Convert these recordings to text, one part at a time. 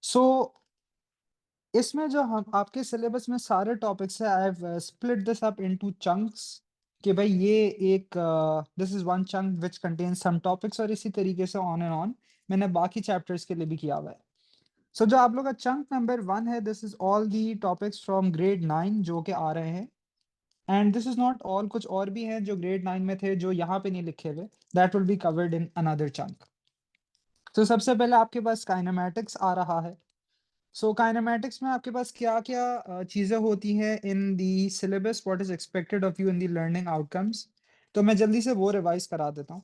सो इसमें जो हम आपके सिलेबस में सारे टॉपिक्स हैं, I have split this up into chunks कि भाई ये एक this is one chunk which contains some topics, और इसी तरीके से ऑन एंड ऑन मैंने बाकी चैप्टर्स के लिए भी किया हुआ है। सो जो आप लोग का चंक नंबर 1 है, this is all the topics from grade 9 जो कि आ रहे हैं। And this is not all, कुछ और भी हैं जो ग्रेड 9 में थे जो यहाँ पे नहीं लिखे हुए, that will be covered in another chunk. तो सबसे पहले आपके पास काइनेमैटिक्स आ रहा है। सो काइनेमैटिक्स में आपके पास क्या-क्या चीज़ें होती हैं in the syllabus, what is expected of you in the learning outcomes. तो मैं जल्दी से वो रिवाइज़ करा देता हूँ।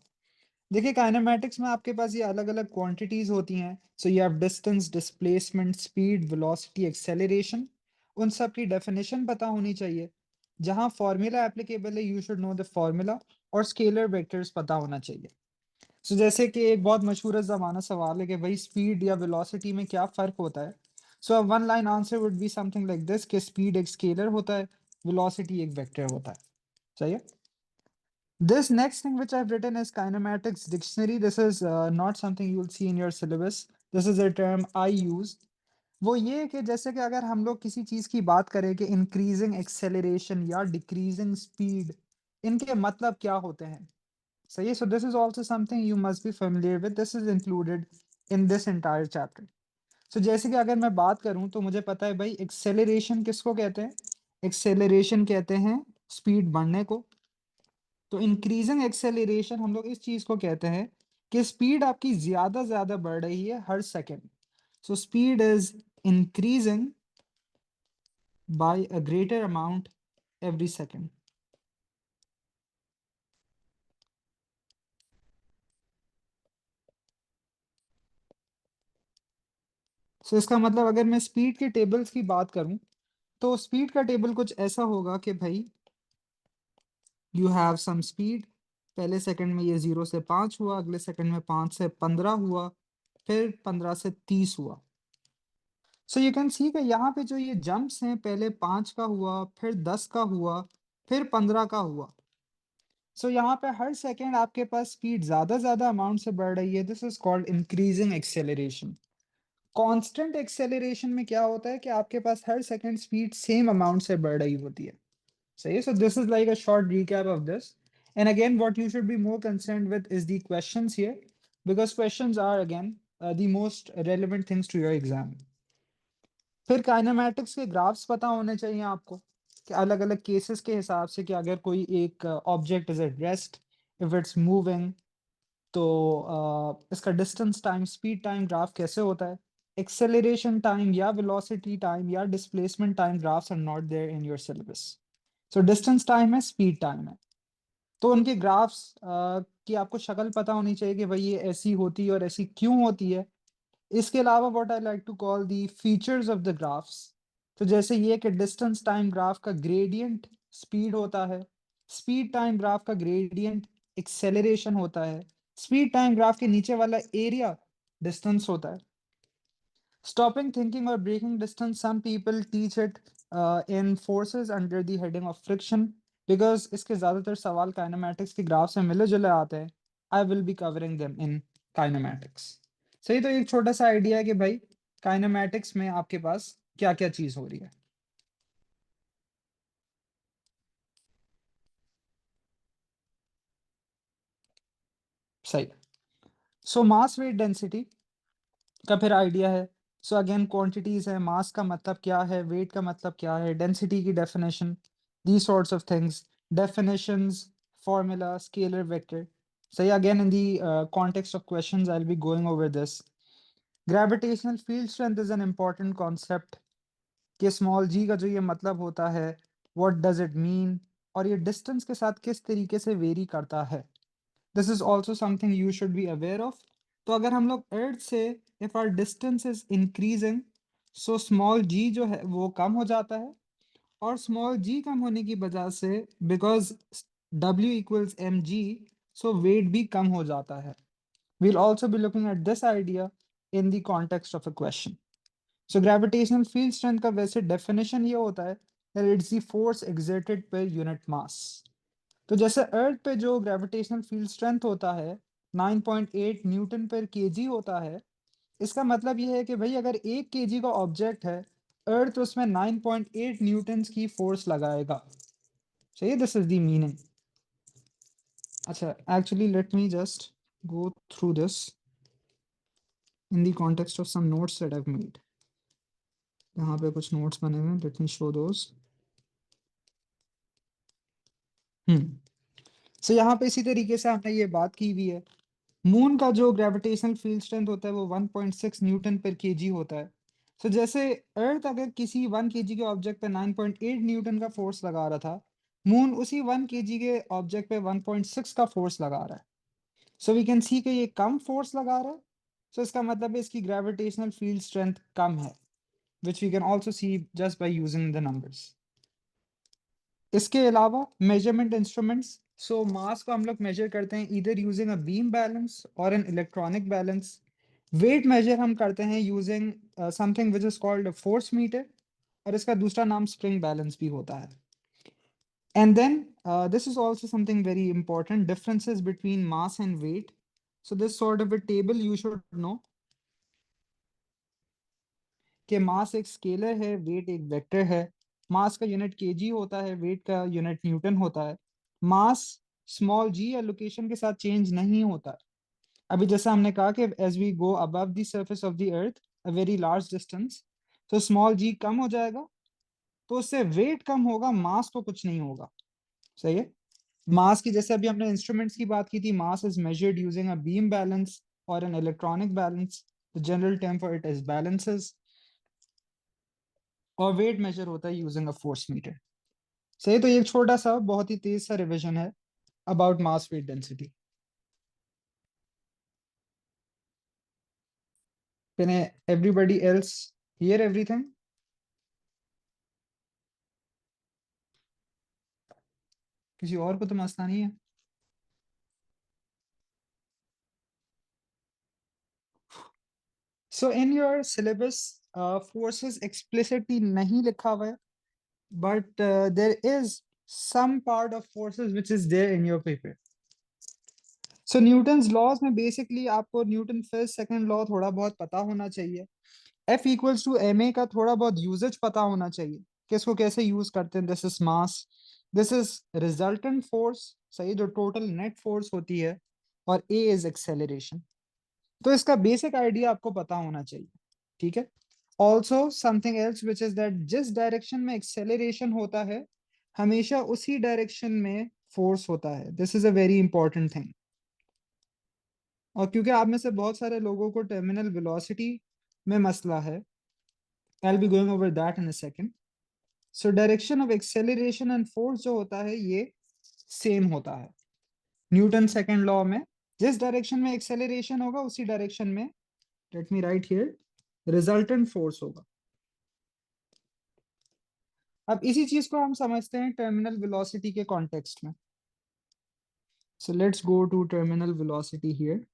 देखिए काइनेमैटिक्स में आपके पास ये अलग-अलग क्वांटिटीज़ होती हैं। सो you have distance, displacement, speed, velocity, acceleration. उन सब की डेफिनिशन पता होनी चाहिए। जहाँ फॉर्मूला एप्लीकेबल है, you should know the formula, और स्केलर वेक्टर्स पता होना चाहिए। सो जैसे कि एक बहुत मशहूर ज़माना सवाल है कि भाई स्पीड या वेलोसिटी में क्या फ़र्क होता है। So one line answer would be something like this कि स्पीड एक स्केलर होता है, वेलोसिटी एक वेक्टर होता है। सही है। This next thing which I've written is kinematics dictionary. This is not something you will see in your syllabus. This is a term I use. वो ये है कि जैसे कि अगर हम लोग किसी चीज़ की बात करें कि इंक्रीजिंग एक्सेलरेशन या डिक्रीजिंग स्पीड, इनके मतलब क्या होते हैं। सही है। So this is also something you must be familiar with, this is included in this entire chapter. So जैसे कि अगर मैं बात करूं तो मुझे पता है भाई एक्सेलरेशन किसको कहते हैं। एक्सेलरेशन कहते हैं स्पीड बढ़ने को। तो इंक्रीजिंग एक्सेलरेशन हम लोग इस चीज को कहते हैं कि स्पीड आपकी ज्यादा बढ़ रही है हर second. So speed is increasing by a greater amount every second. So इसका मतलब अगर मैं स्पीड के टेबल्स की बात करूं तो स्पीड का टेबल कुछ ऐसा होगा कि भाई यू हैव सम स्पीड, पहले सेकंड में ये 0 से 5 हुआ, अगले सेकंड में 5 से 15 हुआ, फिर 15 से 30 हुआ। सो यू कैन सी कि यहाँ पे जो ये जंप्स हैं, पहले 5 का हुआ, फिर 10 का हुआ, फिर 15 का हुआ। सो यहाँ पे हर सेकंड आपके पास स्पीड ज्यादा अमाउंट से बढ़ रही है। This is called increasing acceleration. Constant acceleration में क्या होता है कि आपके पास हर सेकंड स्पीड सेम अमाउंट से बढ़ रही होती है। सही है। So this is like a short recap of this. And again, what you should be more concerned with is the questions here, because questions are again the most relevant things to your exam. फिर kinematics के graphs पता होने चाहिए आपको कि अलग अलग cases के हिसाब से कि अगर कोई एक object is at rest, if it's moving, तो इसका distance time speed time graph कैसे होता है। एक्सेलरेशन टाइम या वेलोसिटी टाइम या displacement time graphs are not there in your syllabus. So distance time है, स्पीड टाइम है, तो उनके ग्राफ्स की आपको शक्ल पता होनी चाहिए कि भाई ये ऐसी होती है और ऐसी क्यों होती है। इसके अलावा what I like to call the features of the graphs, तो जैसे ये कि डिस्टेंस टाइम ग्राफ का ग्रेडियंट स्पीड होता है, स्पीड टाइम ग्राफ का ग्रेडियंट एक्सेलरेशन होता है, स्पीड टाइम ग्राफ के नीचे वाला एरिया डिस्टेंस होता है। Stopping thinking or breaking distance, some people teach it in forces under the heading of friction, because इसके ज़्यादातर सवाल काइनेमैटिक्स के ग्राफ से मिले जुले आते हैं। I will be covering them in kinematics. सही। तो एक छोटा सा आइडिया है कि भाई काइनेमैटिक्स में आपके पास क्या क्या चीज़ हो रही है। सही। सो मास वेट डेंसिटी का फिर आइडिया है। सो अगेन क्वांटिटीज है, मास का मतलब क्या है, वेट का मतलब क्या है, डेंसिटी की definition, the sorts of things, definitions, formula, scalar vector. सही। Again in the context of questions I will be going over this. Gravitational field strength is an important concept कि स्मॉल जी का जो ये मतलब होता है, what does it mean, और ये डिस्टेंस के साथ किस तरीके से वेरी करता है। This is also something you should be aware of. तो अगर हम लोग अर्थ से, if our distance is increasing, so small g जो है वो कम हो जाता है, और स्मॉल जी कम होने की वजह से, because W equals M G, so weight भी कम हो जाता है। We'll also be looking at this idea in the context of a question. So gravitational field strength का वैसे डेफिनेशन ये होता है that it's the force exerted per unit mass. तो जैसे अर्थ पे जो ग्रेविटेशनल फील्ड स्ट्रेंथ होता है 9.8 न्यूटन पर केजी होता है, इसका मतलब ये है कि भाई अगर 1 केजी का ऑब्जेक्ट है, अर्थ उसमें 9.8 न्यूटन्स की फोर्स लगाएगा। सही, दिस इज द मीनिंग। अच्छा, actually let me just go through this in the context of some notes that I've made. यहाँ पे कुछ नोट्स बने हुए हैं, लेट मी शो दोस। सो यहाँ पे इसी तरीके से हमने ये बात की हुई है, मून का जो ग्रेविटेशनल फील्ड स्ट्रेंथ होता है वो 1.6 न्यूटन पर केजी होता है। सो जैसे अर्थ अगर किसी 1 केजी के ऑब्जेक्ट पे 9.8 न्यूटन का फोर्स लगा रहा था, मून उसी 1 केजी के ऑब्जेक्ट पे 1.6 का फोर्स लगा रहा है। सो वी कैन सी कि ये कम फोर्स लगा रहा है। सो इसका मतलब है इसकी ग्रेविटेशनल फील्ड स्ट्रेंथ कम है, which we can also see just by using the numbers. इसके अलावा मेजरमेंट इंस्ट्रूमेंट्स, सो मास को हम लोग मेजर करते हैं इधर यूजिंग अ बीम बैलेंस और an electronic balance. Weight measure हम करते हैं using something which is called force meter, और इसका दूसरा नाम स्प्रिंग बैलेंस भी होता है। And then this is also something very important, differences between mass and weight. So this sort of a table you should know कि mass एक scalar है, वेट एक वेक्टर है। मास का यूनिट केजी होता है, वेट का यूनिट न्यूटन होता है। मास स्मॉल जी या लोकेशन के साथ चेंज नहीं होता है। अभी जैसा हमने कहा कि as we go above the surface of the earth a very large distance, तो स्मॉल जी कम हो जाएगा, तो उससे वेट कम होगा, मास तो कुछ नहीं होगा। सही है। मास की जैसे अभी हमने इंस्ट्रूमेंट्स की बात की थी, mass is measured using a beam balance और an electronic balance. The general term for it is balances. और वेट मेजर होता है यूजिंग अ फोर्स मीटर। सही, तो ये एक छोटा सा बहुत ही तेज सा रिवीजन है about mass weight density. Can everybody else hear everything? किसी और को तो मसला नहीं है? So in your syllabus forces explicitly नहीं लिखा हुआ है, but there is some part of forces which is there in your paper. So Newton's laws में बेसिकली आपको न्यूटन फर्स्ट सेकंड लॉ थोड़ा बहुत पता होना चाहिए। F equals to M A का थोड़ा बहुत यूजेज पता होना चाहिए कि इसको कैसे यूज करते हैं। This is mass, this is resultant force, सही, जो टोटल नेट फोर्स होती है, और ए इज एक्सेलरेशन। तो इसका बेसिक आइडिया आपको पता होना चाहिए, ठीक है। Also something else which is that जिस डायरेक्शन में एक्सेलरेशन होता है, हमेशा उसी डायरेक्शन में फोर्स होता है। This is a very important thing. और क्योंकि आप में से बहुत सारे लोगों को टर्मिनल वेलोसिटी में मसला है, I'll be going over that in a second. So direction of acceleration and force जो होता है ये सेम होता है न्यूटन सेकंड लॉ में। जिस डायरेक्शन में एक्सेलरेशन होगा उसी डायरेक्शन में, let me right here, resultant force होगा। अब इसी चीज को हम समझते हैं टर्मिनल वेलोसिटी के कॉन्टेक्स्ट में। So let's go to terminal velocity here.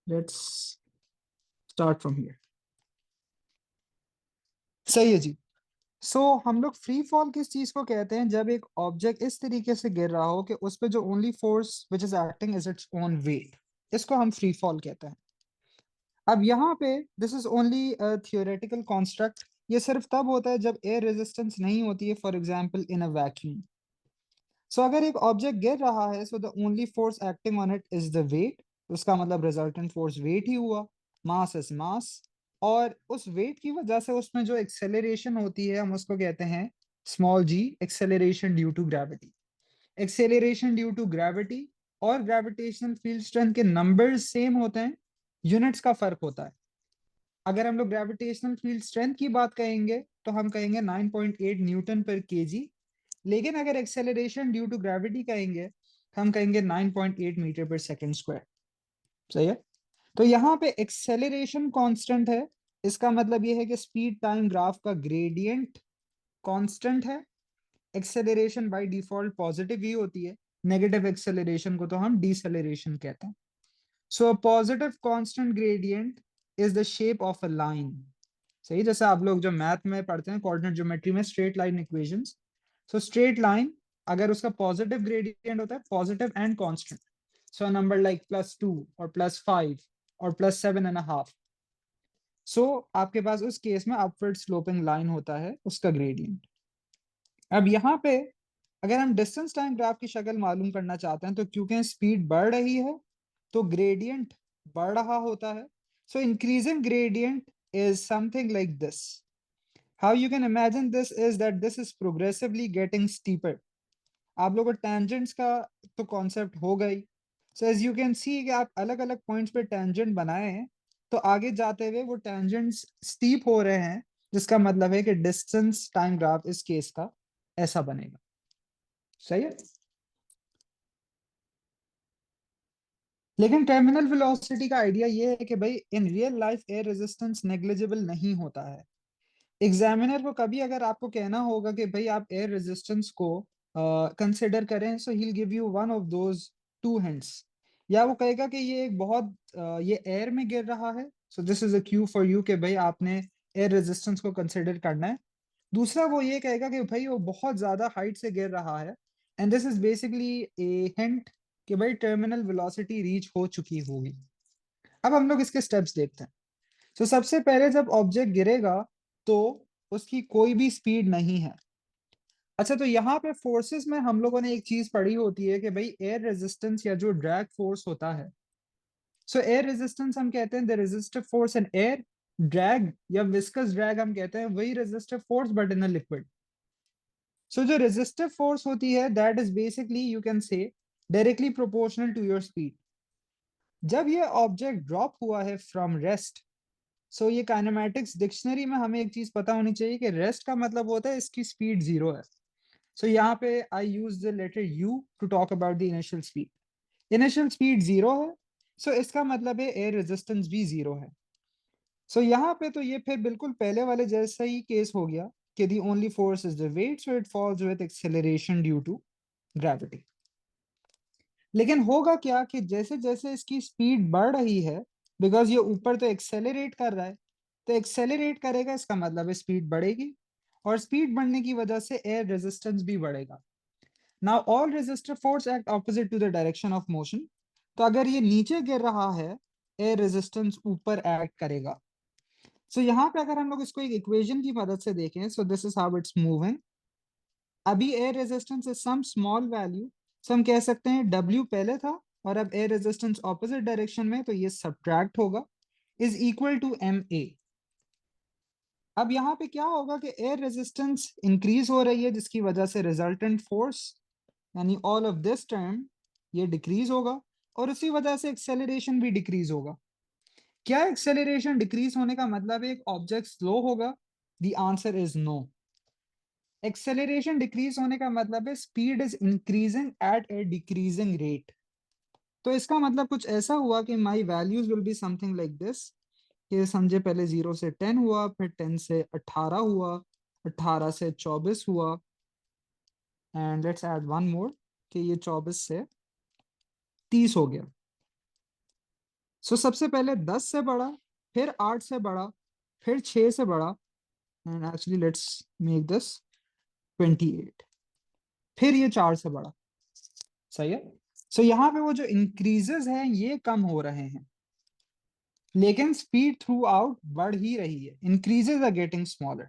Let's start from here. सही है जी। सो हम लोग फ्री फॉल किस चीज को कहते हैं? जब एक ऑब्जेक्ट इस तरीके से गिर रहा हो कि उस पे जो only force which is acting is its own wait, इसको हम फ्री फॉल कहते हैं। अब यहाँ पे this is only theoretical construct. ये सिर्फ तब होता है जब एयर रेजिस्टेंस नहीं होती है, for example in a vacuum. So अगर एक ऑब्जेक्ट गिर रहा है, so the only force acting on it is the weight, उसका मतलब रिजल्टेंट फोर्स वेट ही हुआ। मास इज मास, और उस वेट की वजह से उसमें जो एक्सेलरेशन होती है हम उसको कहते हैं small g, acceleration due to gravity. Acceleration due to gravity और ग्रेविटेशनल फील्ड स्ट्रेंथ के नंबर्स सेम होते हैं, यूनिट्स का फर्क होता है। अगर हम लोग ग्रेविटेशनल फील्ड स्ट्रेंथ की बात कहेंगे तो हम कहेंगे 9.8 न्यूटन पर केजी, लेकिन अगर एक्सेलरेशन ड्यू टू ग्रेविटी कहेंगे हम कहेंगे 9.8 मीटर पर सेकंड स्क्वायर। सही है। तो यहाँ पे एक्सेलरेशन कांस्टेंट है, इसका मतलब ये है कि स्पीड टाइम ग्राफ का ग्रेडियंट कांस्टेंट है। एक्सेलरेशन बाय डिफॉल्ट पॉजिटिव ही होती है, नेगेटिव एक्सेलरेशन को तो हम डिसेलरेशन कहते हैं। So positive constant gradient is the shape of a line. सही, जैसे आप लोग जो मैथ में पढ़ते हैं कोऑर्डिनेट ज्योमेट्री में straight line equations. So straight line अगर उसका पॉजिटिव ग्रेडियंट होता है, positive and constant, so number like +2 और +5 और +7.5, सो आपके पास उस केस में अपवर्ड स्लोपिंग लाइन होता है उसका ग्रेडियंट। अब यहाँ पे अगर हम डिस्टेंस टाइम ग्राफ की शक्ल मालूम करना चाहते हैं, तो क्योंकि स्पीड बढ़ रही है तो ग्रेडियंट बढ़ रहा होता है। सो increasing gradient is something like this. How you can imagine this is that this is progressively getting steeper. आप लोगों को tangents का तो कॉन्सेप्ट हो गई। So as you can see कि आप अलग अलग पॉइंट्स पे tangent बनाए हैं, तो आगे जाते हुए वो tangents steep हो रहे हैं, जिसका मतलब है कि डिस्टेंस टाइम ग्राफ इस केस का ऐसा बनेगा। सही है। लेकिन टर्मिनल वेलोसिटी का आइडिया ये है कि भाई in real life air resistance negligible नहीं होता है। एग्जामिनर को कभी अगर आपको कहना होगा कि भाई आप एयर रेजिस्टेंस को कंसिडर करें, so he will give you one of those two hints. या वो कहेगा कि ये एक बहुत ये एयर में गिर रहा है, so this is a Q for you कि भाई आपने एयर रेजिस्टेंस को कंसिडर करना है। दूसरा वो ये कहेगा कि भाई वो बहुत ज्यादा हाइट से गिर रहा है, and this is basically a hint कि भाई टर्मिनल वेलोसिटी रीच हो चुकी होगी। अब हम लोग इसके स्टेप्स देखते हैं। तो सबसे पहले जब ऑब्जेक्ट गिरेगा तो उसकी कोई भी स्पीड नहीं है। अच्छा, तो यहाँ पे फोर्सेस में हम लोगों ने एक चीज पढ़ी होती है कि भाई एयर रेजिस्टेंस या जो ड्रैग फोर्स होता है, सो एयर रेजिस्टेंस हम कहते हैं the resistive force in air. Drag या विस्कस ड्रैग हम कहते हैं वही resistive force but in a liquid. So जो रेजिस्टिव फोर्स होती है that is basically you can say directly proportional to your speed. जब ये ऑब्जेक्ट ड्रॉप हुआ है फ्रॉम रेस्ट, सो ये काइनेमैटिक्स डिक्शनरी में हमें एक चीज पता होनी चाहिए कि रेस्ट का मतलब होता है इसकी स्पीड 0 है। सो यहाँ पे I use the letter u to talk about the initial speed. Initial speed 0 है, सो इसका मतलब है एयर रेजिस्टेंस भी 0 है। सो यहाँ पे तो ये फिर बिल्कुल पहले वाले जैसा ही केस हो गया कि the only force is the weight, so it falls with acceleration due to gravity. लेकिन होगा क्या कि जैसे जैसे इसकी स्पीड बढ़ रही है, बिकॉज ये ऊपर तो एक्सेलरेट कर रहा है, तो एक्सेलरेट करेगा इसका मतलब है स्पीड बढ़ेगी, और स्पीड बढ़ने की वजह से एयर रेजिस्टेंस भी बढ़ेगा। Now all resistive force act opposite to the direction of motion. तो अगर ये नीचे गिर रहा है, एयर रेजिस्टेंस ऊपर एक्ट करेगा। सो यहाँ पे अगर हम लोग इसको एक इक्वेशन की मदद से देखें, so this is how it's moving. अभी air resistance is some small value, so हम कह सकते हैं W पहले था और अब एयर रेजिस्टेंस ऑपोजिट डायरेक्शन में, तो ये सब्ट्रैक्ट होगा, इज इक्वल टू MA। अब यहाँ पे क्या होगा कि एयर रेजिस्टेंस इंक्रीज हो रही है, जिसकी वजह से रिजल्टेंट फोर्स यानी ऑल ऑफ दिस टर्म ये डिक्रीज होगा, और उसी वजह से एक्सेलरेशन भी डिक्रीज होगा। क्या एक्सेलरेशन डिक्रीज होने का मतलब है एक ऑब्जेक्ट स्लो होगा? The answer is no. Acceleration decrease होने का मतलब है speed is increasing at a decreasing rate. तो इसका मतलब कुछ ऐसा हुआ कि my values will be something like this, कि समझे पहले 0 से 10 हुआ, फिर 10 से 18 हुआ, 18 से 24 हुआ, and let's add one more कि ये 24 से 30 हो गया। सो सबसे पहले 10 से बड़ा, फिर 8 से बड़ा, फिर 6 से बड़ा, and actually let's make this 28, फिर ये 4 से बड़ा। सही है। सो यहाँ पे वो जो इंक्रीजेस हैं ये कम हो रहे हैं, लेकिन स्पीड थ्रू आउट बढ़ ही रही है, इंक्रीजेस आर गेटिंग स्मॉलर।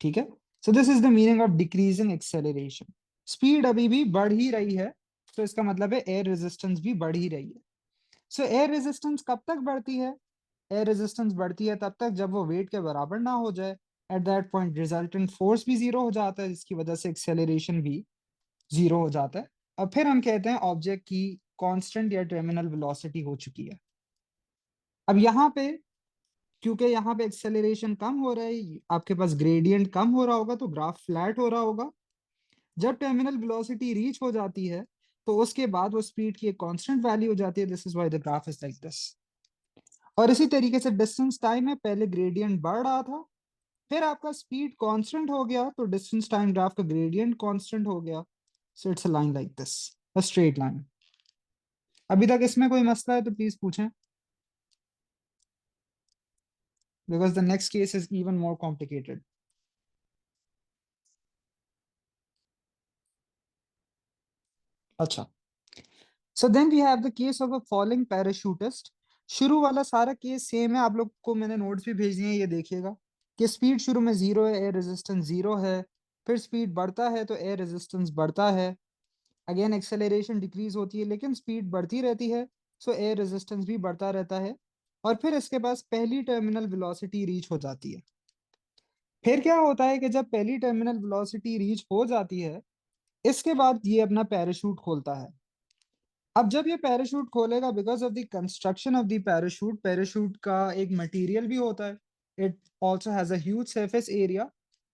ठीक है। So this is the meaning of decreasing acceleration. Speed अभी भी बढ़ ही रही है, तो इसका मतलब है एयर रेजिस्टेंस भी बढ़ ही रही है। सो एयर रेजिस्टेंस कब तक बढ़ती है? एयर रेजिस्टेंस बढ़ती है तब तक जब वो वेट के बराबर ना हो जाए। At that point resultant force भी 0 हो जाता है, जिसकी वजह से एक्सेलरेशन भी 0 हो जाता है। अब फिर हम कहते हैं ऑब्जेक्ट की कांस्टेंट या टर्मिनल वेलोसिटी हो चुकी है। अब यहाँ पे क्योंकि यहाँ पे एक्सेलरेशन कम हो रहा है, आपके पास ग्रेडियंट कम हो रहा होगा, तो ग्राफ फ्लैट हो रहा होगा। जब टर्मिनल वेलोसिटी रीच हो जाती है, तो उसके बाद वो स्पीड की एक कांस्टेंट वैल्यू हो जाती है। This is why the graph is like this. और इसी तरीके से डिस्टेंस टाइम है, पहले ग्रेडियंट बढ़ रहा था, फिर आपका स्पीड कांस्टेंट हो गया, तो डिस्टेंस टाइम ग्राफ का ग्रेडियंट कांस्टेंट हो गया। So it's a line like this, a straight line. अभी तक इसमें कोई मसला है तो प्लीज पूछें। because the next case is even more complicated. अच्छा, so then we have the case of a falling parachutist. शुरू वाला सारा केस सेम है, आप लोग को मैंने नोट्स भी भेज दिए हैं, ये देखिएगा कि स्पीड शुरू में जीरो है, एयर रेजिस्टेंस जीरो है, फिर स्पीड बढ़ता है तो एयर रेजिस्टेंस बढ़ता है, अगेन एक्सेलरेशन डिक्रीज होती है लेकिन स्पीड बढ़ती रहती है, सो एयर रेजिस्टेंस भी बढ़ता रहता है, और फिर इसके पास पहली टर्मिनल वेलोसिटी रीच हो जाती है। फिर क्या होता है कि जब पहली टर्मिनल वेलोसिटी रीच हो जाती है, इसके बाद ये अपना पैराशूट खोलता है। अब जब ये पैराशूट खोलेगा, because of the construction of the parachute, parachute का एक मटेरियल भी होता है, it also has a huge surface area,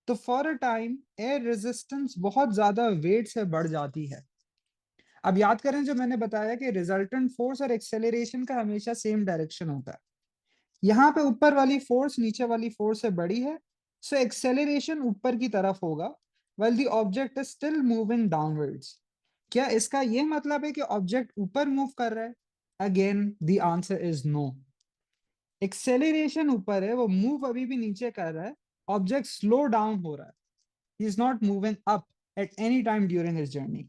तो for a time air resistance बहुत ज्यादा वेट से बढ़ जाती है। अब याद करें जो मैंने बताया कि रिजल्टेंट फोर्स और एक्सेलरेशन का हमेशा सेम डायरेक्शन होता है, यहाँ पे ऊपर वाली फोर्स नीचे वाली फोर्स से बड़ी है, सो एक्सेलरेशन ऊपर की तरफ होगा, while the object is still moving downwards। क्या इसका ये मतलब है कि ऑब्जेक्ट ऊपर मूव कर रहा है? Again the answer is no. Acceleration ऊपर है, वो मूव अभी भी नीचे कर रहा है, ऑब्जेक्ट स्लो डाउन हो रहा है, he is not moving up at any time during his journey.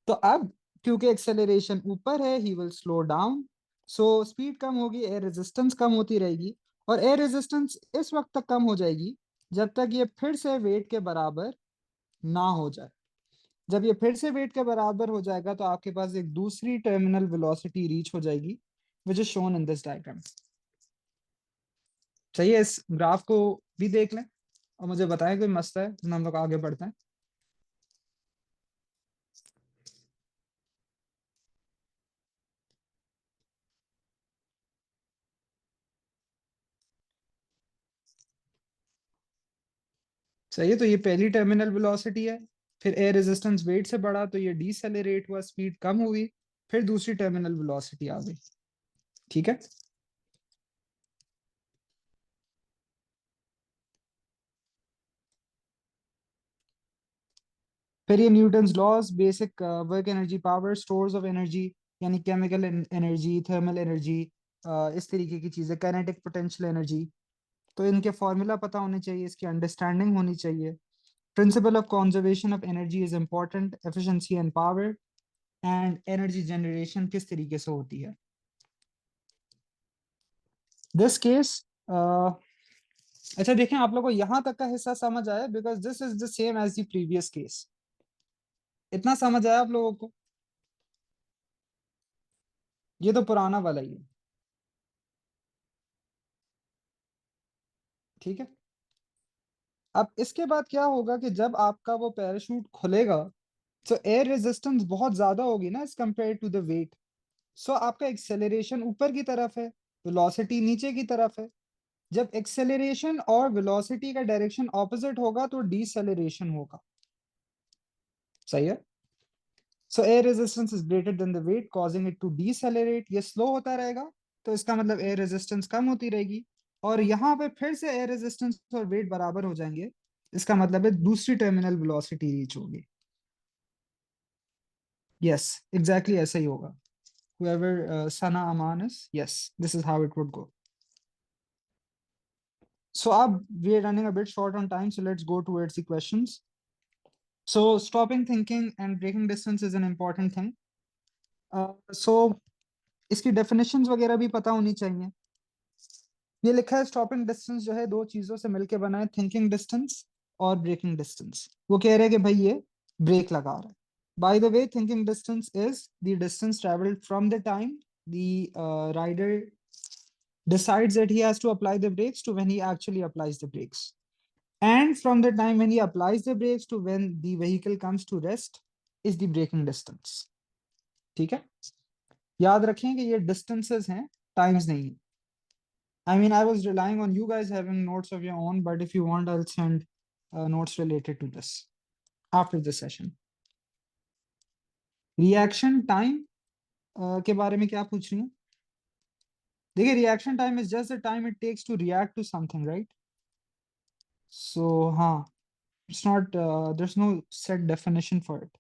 तो अब क्योंकि एक्सेलरेशन ऊपर है, he will slow down, so speed कम होगी, एयर रेजिस्टेंस कम होती रहेगी, और एयर रेजिस्टेंस इस वक्त तक कम हो जाएगी जब तक ये फिर से वेट के बराबर ना हो जाए। जब ये फिर से वेट के बराबर हो जाएगा तो आपके पास एक दूसरी टर्मिनल वेलोसिटी रीच हो जाएगी, which is shown in this diagram. चाहिए इस ग्राफ को भी देख लें और मुझे बताएं कोई मसला है तो हम लोग आगे बढ़ते हैं। सही है, तो ये पहली टर्मिनल वेलोसिटी है, फिर एयर रेजिस्टेंस वेट से बढ़ा तो ये डीसेलरेट हुआ, स्पीड कम हुई, फिर दूसरी टर्मिनल वेलोसिटी आ गई। ठीक है, फिर ये Newton's laws, basic work energy power, stores of energy, यानी केमिकल एनर्जी, थर्मल एनर्जी, इस तरीके की चीजें, काइनेटिक पोटेंशियल एनर्जी, तो इनके फॉर्मूला पता होने चाहिए, इसकी अंडरस्टैंडिंग होनी चाहिए। Principal of conservation of energy is important, efficiency and power, and energy generation किस तरीके से होती है। दिस केस, अच्छा देखें, आप लोगों को यहां तक का हिस्सा समझ आया, because this is the same as the previous case. इतना समझ आया आप लोगों को? ये तो पुराना वाला ही है। ठीक है, अब इसके बाद क्या होगा कि जब आपका वो पैराशूट खुलेगा, तो एयर रेजिस्टेंस बहुत ज्यादा होगी ना as compare to the weight, so आपका एक्सेलरेशन ऊपर की तरफ है, वेलोसिटी नीचे की तरफ है। जब एक्सेलरेशन और वेलोसिटी का डायरेक्शन ऑपोजिट होगा तो डीसेलरेशन होगा। सही है, so air resistance is greater than the weight causing it to decelerate, ये स्लो होता रहेगा, तो इसका मतलब एयर रेजिस्टेंस कम होती रहेगी, और यहाँ पे फिर से एयर रेजिस्टेंस और वेट बराबर हो जाएंगे, इसका मतलब है दूसरी टर्मिनल वेलोसिटी रीच होगी। यस, एग्जैक्टली ऐसा ही होगा। whoever Sana Aman is, yes, this is how it would go. So we are running a bit short on time, so let's go towards the questions. So stopping thinking and breaking distance is an important thing. So इसकी definitions वगैरह भी पता होनी चाहिए। ये लिखा है stopping distance जो है दो चीजों से मिलके बना है, थिंकिंग डिस्टेंस और ब्रेकिंग डिस्टेंस। वो कह रहे हैं कि भाई ये ब्रेक लगा रहा है। By the way, thinking distance is the distance travelled from the time the rider decides that he has to apply the brakes to when he actually applies the brakes. And from the time when he applies the brakes to when the vehicle comes to rest is the braking distance. ठीक है, याद रखें कि ये distances हैं, times नहीं है। I mean, I was relying on you guys having notes of your own, but if you want, I'll send notes related to this after the session. Reaction time के बारे में क्या पूछ रही हैं? देखिए, reaction time is just the time it takes to react to something, right? So हाँ, it's not there's no set definition for it.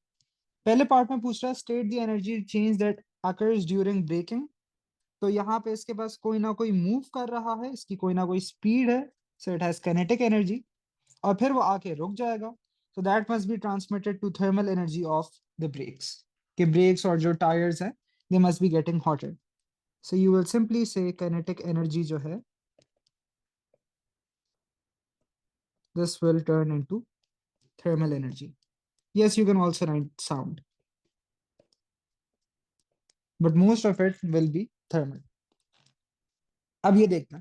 पहले पार्ट में पूछ रहा है state the energy change that occurs during braking, तो यहाँ पे इसके पास कोई ना कोई मूव कर रहा है, इसकी कोई ना कोई स्पीड है, so it has kinetic energy, और फिर वो आके रुक जाएगा। So that must be transmitted to thermal energy of the brakes, कि ब्रेक्स और जो टायर्स हैं they must be getting heated. So you will simply say kinetic energy जो है this will turn into thermal energy. Yes, you can also write sound, but most of it will be thermal. अब ये देखना,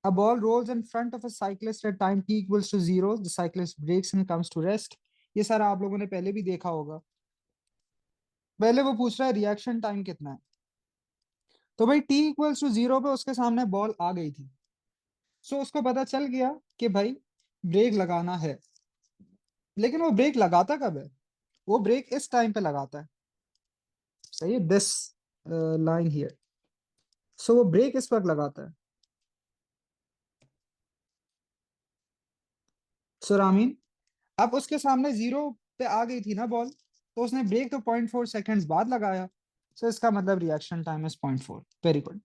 a ball rolls in front of a cyclist at time t equals to 0, the cyclist breaks and comes to rest. ये सारा आप लोगों ने पहले भी देखा होगा। पहले वो पूछ रहा है रिएक्शन टाइम कितना है, तो भाई t इक्वल्स टू 0 पे उसके सामने बॉल आ गई थी, सो उसको पता चल गया कि भाई ब्रेक लगाना है। लेकिन वो ब्रेक लगाता कब है? वो ब्रेक इस टाइम पे लगाता है, सही है, दिस लाइन हियर। सो वो ब्रेक इस वक्त लगाता है। सो रामीन, अब उसके सामने 0 पे आ गई थी ना बॉल, तो उसने ब्रेक तो 0.4 सेकेंड्स बाद लगाया, सो इसका मतलब reaction time is 0.4। Very good,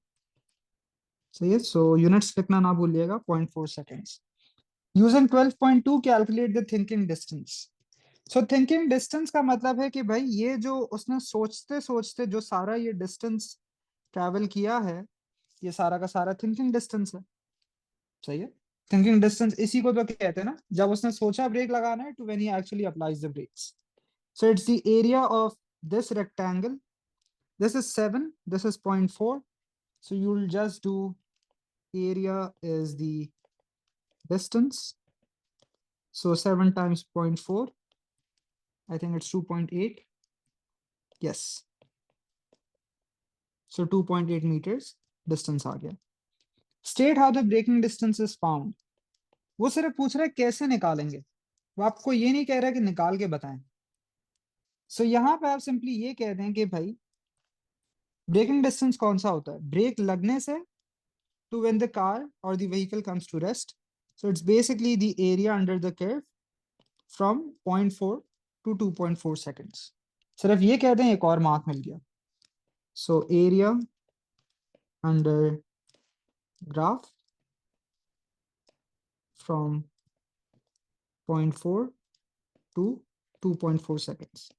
सही है। सो यूनिट्स लिखना ना भूलिएगा, 0.4 seconds. Using 12.2 calculate the thinking distance. So thinking distance का मतलब है कि भाई ये जो उसने सोचते सोचते जो सारा ये डिस्टेंस ट्रैवल किया है, ये सारा का सारा थिंकिंग डिस्टेंस है, सही है। थिंकिंग डिस्टेंस इसी को तो कहते हैं ना, जब उसने सोचा ब्रेक लगाना है, to when he actually applies the brakes. So it's the area of this rectangle. This is 7, this is 0.4. So you'll just do area is the distance. So 7 times 0.4, I think it's 2.8. Yes. So 2.8 meters distance आ गया। State how the braking distance is found. वो सिर्फ पूछ रहा है कैसे निकालेंगे, वो आपको ये नहीं कह रहा कि निकाल के बताएं। सो यहाँ पे आप सिंपली ये कह दें कि भाई ब्रेकिंग डिस्टेंस कौन सा होता है, ब्रेक लगने से to when the car or the vehicle comes to rest. So it's basically the area under the curve from 0.4 to 2.4 seconds. सिर्फ ये कहते हैं, एक और मार्क मिल गया। So area under graph from 0.4 to 2.4 seconds.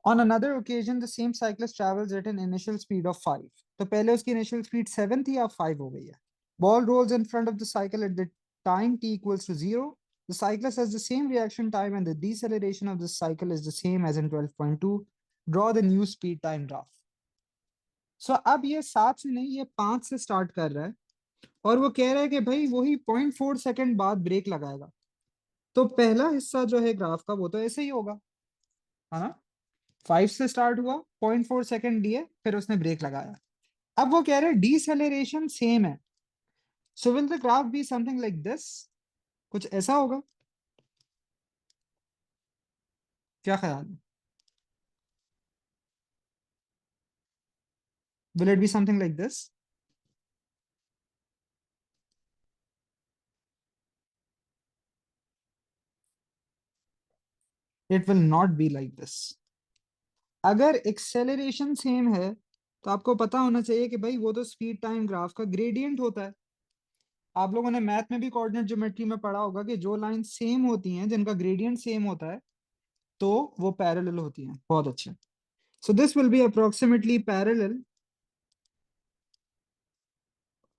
On another occasion, the same cyclist travels at an initial speed of 5. तो पहले उसकी initial speed 7 थी, अब 5 हो गई है। Ball rolls in front of the cycle at the time t equals to 0. The cyclist has the same reaction time and the deceleration of the cycle is the same as in 12.2. Draw the new speed time graph. So अब ये 7 से नहीं, ये 5 से start कर रहा है, और वो कह रहा है कि भाई वही 0.4 सेकंड बाद ब्रेक लगाएगा। तो पहला हिस्सा जो है ग्राफ का वो तो ऐसे ही होगा, है ना। 5 से स्टार्ट हुआ, 0.4 सेकंड दिए, फिर उसने ब्रेक लगाया। अब वो कह रहे हैं डीसेलेरेशन सेम है, so will the graph B something like this, कुछ ऐसा होगा, क्या ख्याल है? Will it be something like this? It will not be like this. अगर एक्सेलरेशन सेम है तो आपको पता होना चाहिए कि भाई वो तो स्पीड टाइम ग्राफ का ग्रेडियंट होता है। आप लोगों ने मैथ में भी कोऑर्डिनेट ज्योमेट्री में पढ़ा होगा कि जो लाइन सेम होती हैं, जिनका ग्रेडियंट सेम होता है, तो वो पैरेलल होती हैं। बहुत अच्छे। सो this will be approximately parallel,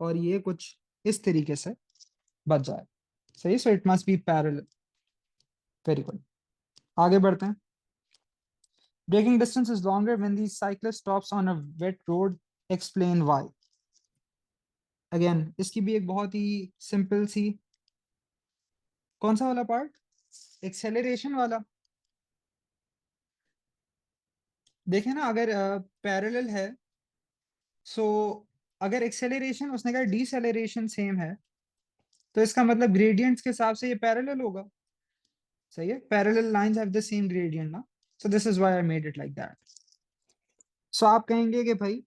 और ये कुछ इस तरीके से बच जाए, सही। सो it must B parallel. Very good, आगे बढ़ते हैं। Braking distance is longer when the cyclist stops on a wet road. Explain why. Again, इसकी भी एक बहुत ही सिंपल सी, कौन सा वाला पार्ट, एक्सेलरेशन वाला। देखें ना, अगर पैरेलल है, सो अगर एक्सेलरेशन उसने कहा डीसेलरेशन सेम है, तो इसका मतलब ग्रेडियंट्स के हिसाब से ये पैरेलल होगा, सही है। Parallel lines have the same gradient ना, so this is why I made it like that. So आप कहेंगे कि भाई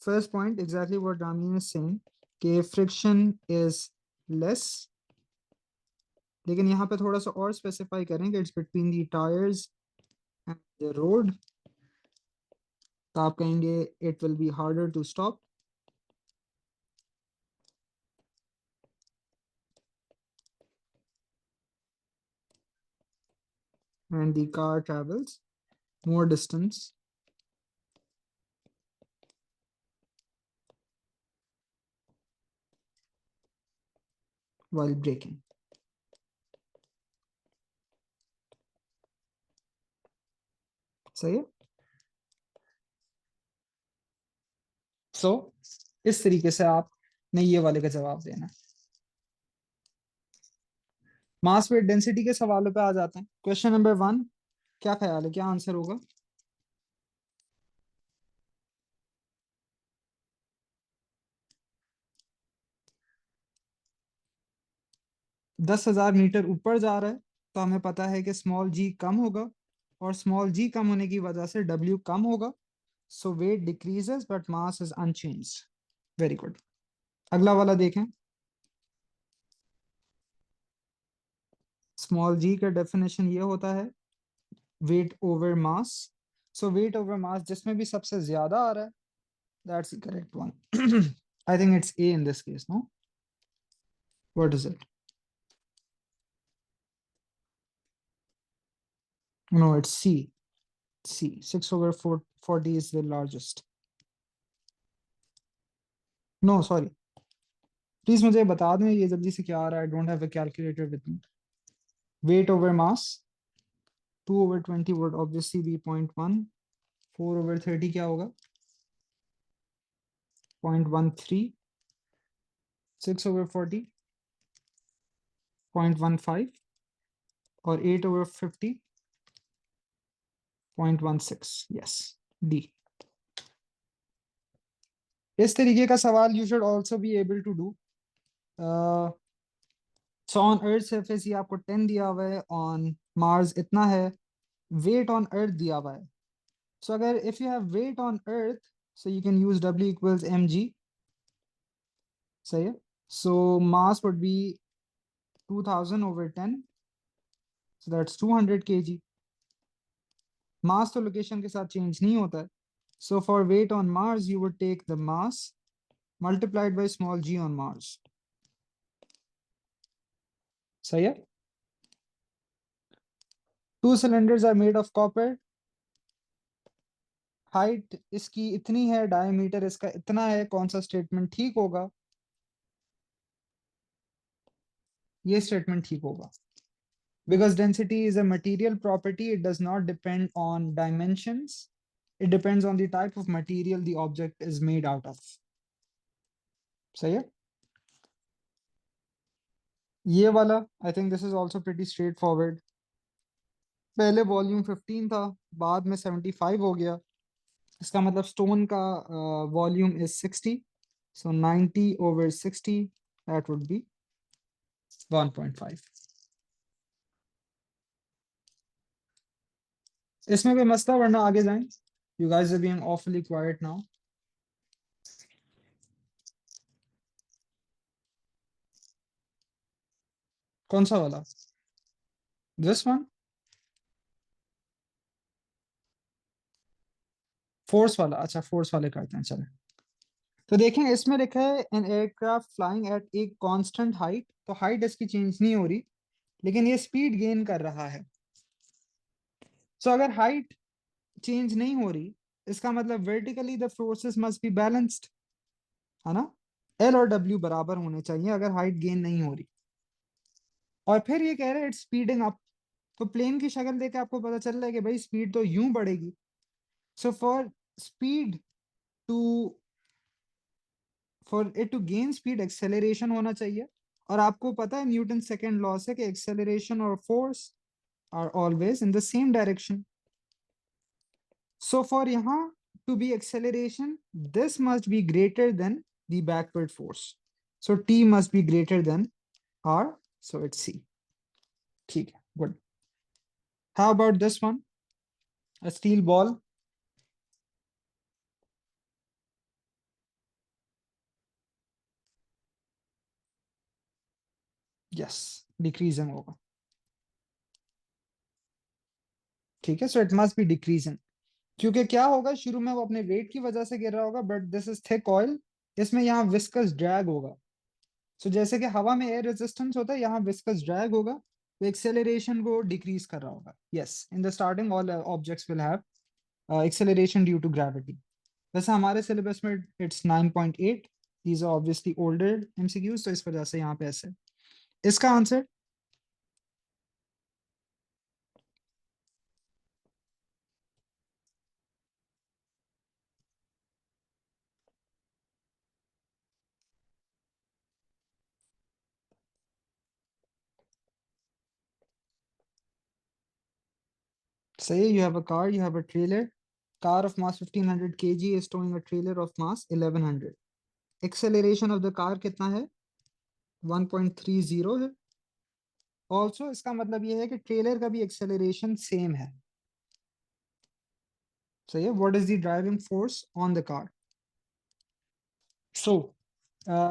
first point exactly what Rami is saying, कि फ्रिक्शन इज लेस, लेकिन यहाँ पे थोड़ा सा और स्पेसिफाई करें कि it's between the tyres and the road. तो आप कहेंगे it will be harder to stop and the car travels more distance while braking. सही है. सो इस तरीके से आपने ये वाले का जवाब देना है. मास वेट डेंसिटी के सवालों पे आ जाते हैं. क्वेश्चन नंबर 1, क्या ख्याल है, क्या आंसर होगा? 10,000 मीटर ऊपर जा रहा है तो हमें पता है कि स्मॉल जी कम होगा, और स्मॉल जी कम होने की वजह से डब्ल्यू कम होगा. So weight decreases but mass is unchanged. Very good. अगला वाला देखें. स्मॉल जी का डेफिनेशन ये होता है weight over mass. So weight over mass जिसमें भी सबसे ज्यादा आ रहा है, that's the correct one. I think it's A in this case. No, what is it? No, it's C. C, 6 over 40 is the largest. No sorry, please मुझे बता दें ये जल्दी से क्या आ रहा है. I don't have a calculator with me. Weight over mass 2/20 would obviously be 0.1. 4/30 क्या होगा? 0.13. 6/40 0.15. और 8/50 0.16. Yes, D. इस तरीके का सवाल you should also be able to do. So on earth surface ये आपको 10 दिया हुआ है, ऑन मार्स इतना है. वेट ऑन अर्थ दिया हुआ है. सो अगर if you have weight on earth, so you can use W equals mg. सही है. So mass would be 2000/10. So that's 200 kg. Mass तो लोकेशन के साथ चेंज नहीं होता है. So for weight on Mars you would take the mass multiplied by small g on Mars. सही है. Two cylinders are made of copper. Height इसकी इतनी है, डायमीटर इसका इतना है. कौन सा स्टेटमेंट ठीक होगा? ये स्टेटमेंट ठीक होगा. Because density is a material property, it does not depend on dimensions. It depends on the type of material the object is made out of. सही है. ये वाला I think this is also pretty straight forward. पहले volume 15 था, बाद में 75 हो गया. इसका मतलब स्टोन का volume is 60. So 90/60, that would be 1.5. इसमें कोई मसला, वरना आगे जाएं. You guys are being awfully quiet now. कौन सा वाला? This one. फोर्स वाला. अच्छा, फोर्स वाले करते हैं, चलें. तो देखें, इसमें लिखा है an aircraft flying eight a constant height. तो हाइट इसकी चेंज नहीं हो रही, लेकिन ये स्पीड गेन कर रहा है. सो अगर हाइट चेंज नहीं हो रही, इसका मतलब vertically the forces must be balanced, है ना. एल और डब्ल्यू बराबर होने चाहिए अगर हाइट गेन नहीं हो रही. और फिर ये कह रहे हैं इट्स स्पीडिंग अप. तो प्लेन की शक्ल देख के आपको पता चल रहा है कि भाई स्पीड तो यूं बढ़ेगी. So speed to for it to gain speed acceleration होना चाहिए. और आपको पता है न्यूटन सेकेंड लॉ से कि एक्सेलरेशन और force are always in the same direction. So for यहाँ to be acceleration, this must be greater than the backward force. So T must be greater than R. So it's C. ठीक है, good. How about this one? A steel ball. Yes, decreasing होगा. ठीक है, so it must be decreasing. क्योंकि क्या होगा, शुरू में वो अपने वेट की वजह से गिर रहा होगा, but this is thick oil, इसमें यहाँ विस्कस ड्रैग होगा। सो जैसे कि हवा में एयर रेजिस्टेंस होता है, यहाँ विस्कस ड्रैग होगा, तो एक्सेलरेशन को डिक्रीज कर रहा होगा। Yes, in the starting all objects will have acceleration due to gravity. वैसे हमारे सिलेबस में it's 9.8। These are obviously older MCQs, तो इस वजह से यहाँ पे ऐसे। इसका आंसर सही है। You have a car, you have a trailer. Car of mass 1500 kg is towing a trailer of mass 1100। Acceleration of the car कितना है? 1.30 है। ऑल्सो इसका मतलब ये है कि ट्रेलर का भी एक्सेलरेशन सेम है। सही है। What is the driving force on the car? So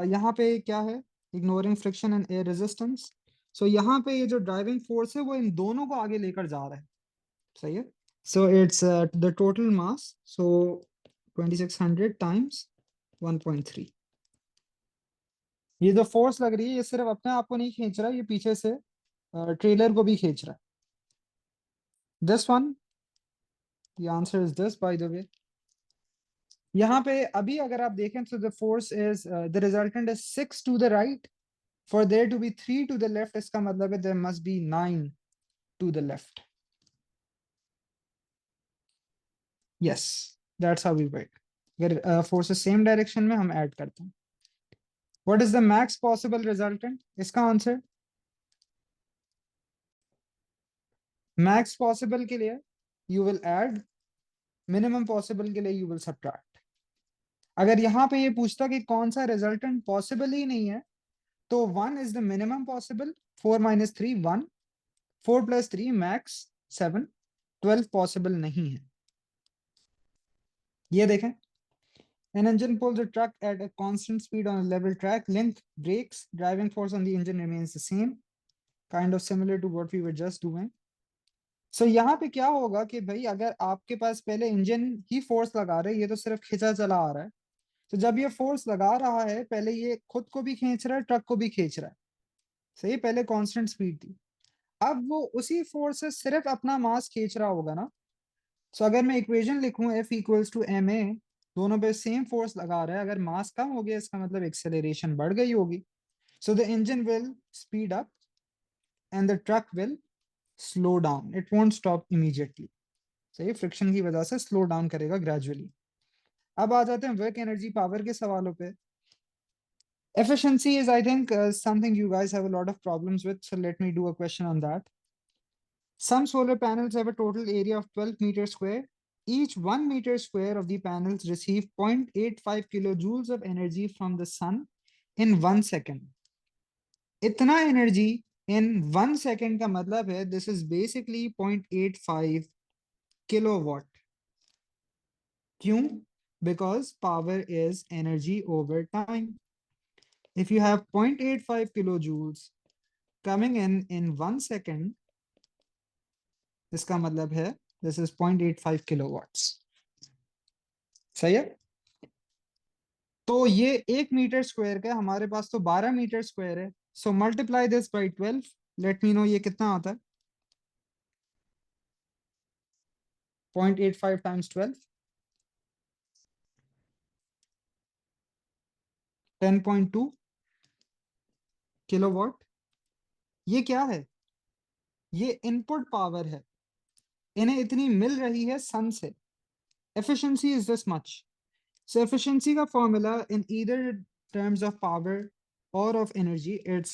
यहाँ पे क्या है? Ignoring friction and air resistance. So यहाँ पे ये जो ड्राइविंग फोर्स है वो इन दोनों को आगे लेकर जा रहा है। सही है। So it's the total mass, so 2600 times 1.3। ये जो फोर्स लग रही है, ये सिर्फ अपने आप को नहीं खींच रहा है, ये पीछे से ट्रेलर को भी खींच रहा है। This one, the answer is this by the way. यहाँ पे अभी अगर आप देखें तो the force is the resultant is 6 to the right, for there to be 3 to the left, इसका मतलब है there must be 9 to the left. Yes, that's how we work. अगर फोर्सेस सेम डायरेक्शन में, हम ऐड करते हैं। What is the max possible resultant? इसका answer, max possible के लिए you will add, minimum possible के लिए यू विल सब्ट्रैक्ट। अगर यहाँ पे ये पूछता कि कौन सा रिजल्टेंट पॉसिबल ही नहीं है, तो 1 is the minimum possible, 4 minus 3 1, 4 plus 3 max 7, 12 possible नहीं है। ये देखें, an engine pulls a truck at a constant speed on a level track, length brakes, driving force on the engine remains the same, kind of similar to what we were just doing। सो यहाँ पे क्या होगा कि भाई अगर आपके पास पहले engine ही force लगा रहे हैं, ये तो सिर्फ खिंचा चला आ रहा है, तो जब ये फोर्स लगा रहा है, पहले ये खुद को भी खींच रहा है, ट्रक को भी खींच रहा है। सही, पहले कांस्टेंट स्पीड थी, अब वो उसी फोर्स से सिर्फ अपना मास खींच रहा होगा ना। सो अगर मैं इक्वेशन लिखूं F equals to M A, दोनों पे सेम फोर्स लगा रहा है, अगर मास कम हो गया इसका मतलब एक्सेलरेशन बढ़ गई होगी। So the engine will speed up and the truck will slow down, it won't stop immediately. सही, फ्रिक्शन की वजह से स्लो डाउन करेगा ग्रेजुअली। अब आ जाते हैं वर्क एनर्जी पावर के सवालों पे। Efficiency is, I think, something you guys have a lot of problems with. So let me do a question on that. Some solar panels have a total area of 12 meters square. Each 1 meter square of the panels receive 0.85 kilojoules of energy from the sun in 1 second. इतना energy in 1 second का मतलब है this is basically 0.85 kilowatt. क्यों? Because power is energy over time. If you have 0.85 kilojoules coming in 1 second, इसका मतलब है this is 0.85 kilowatts। सही है। तो ये 1 मीटर स्क्वायर का है, हमारे पास तो 12 मीटर स्क्वायर है। So multiply this by 12, late me no ये कितना आता है। 0.85 टाइम्स 12, 10.2 किलोवाट। ये क्या है? ये इनपुट पावर है, इन्हें इतनी मिल रही है सन से। Efficiency is this much. So efficiency का formula in either terms of power or of energy, it's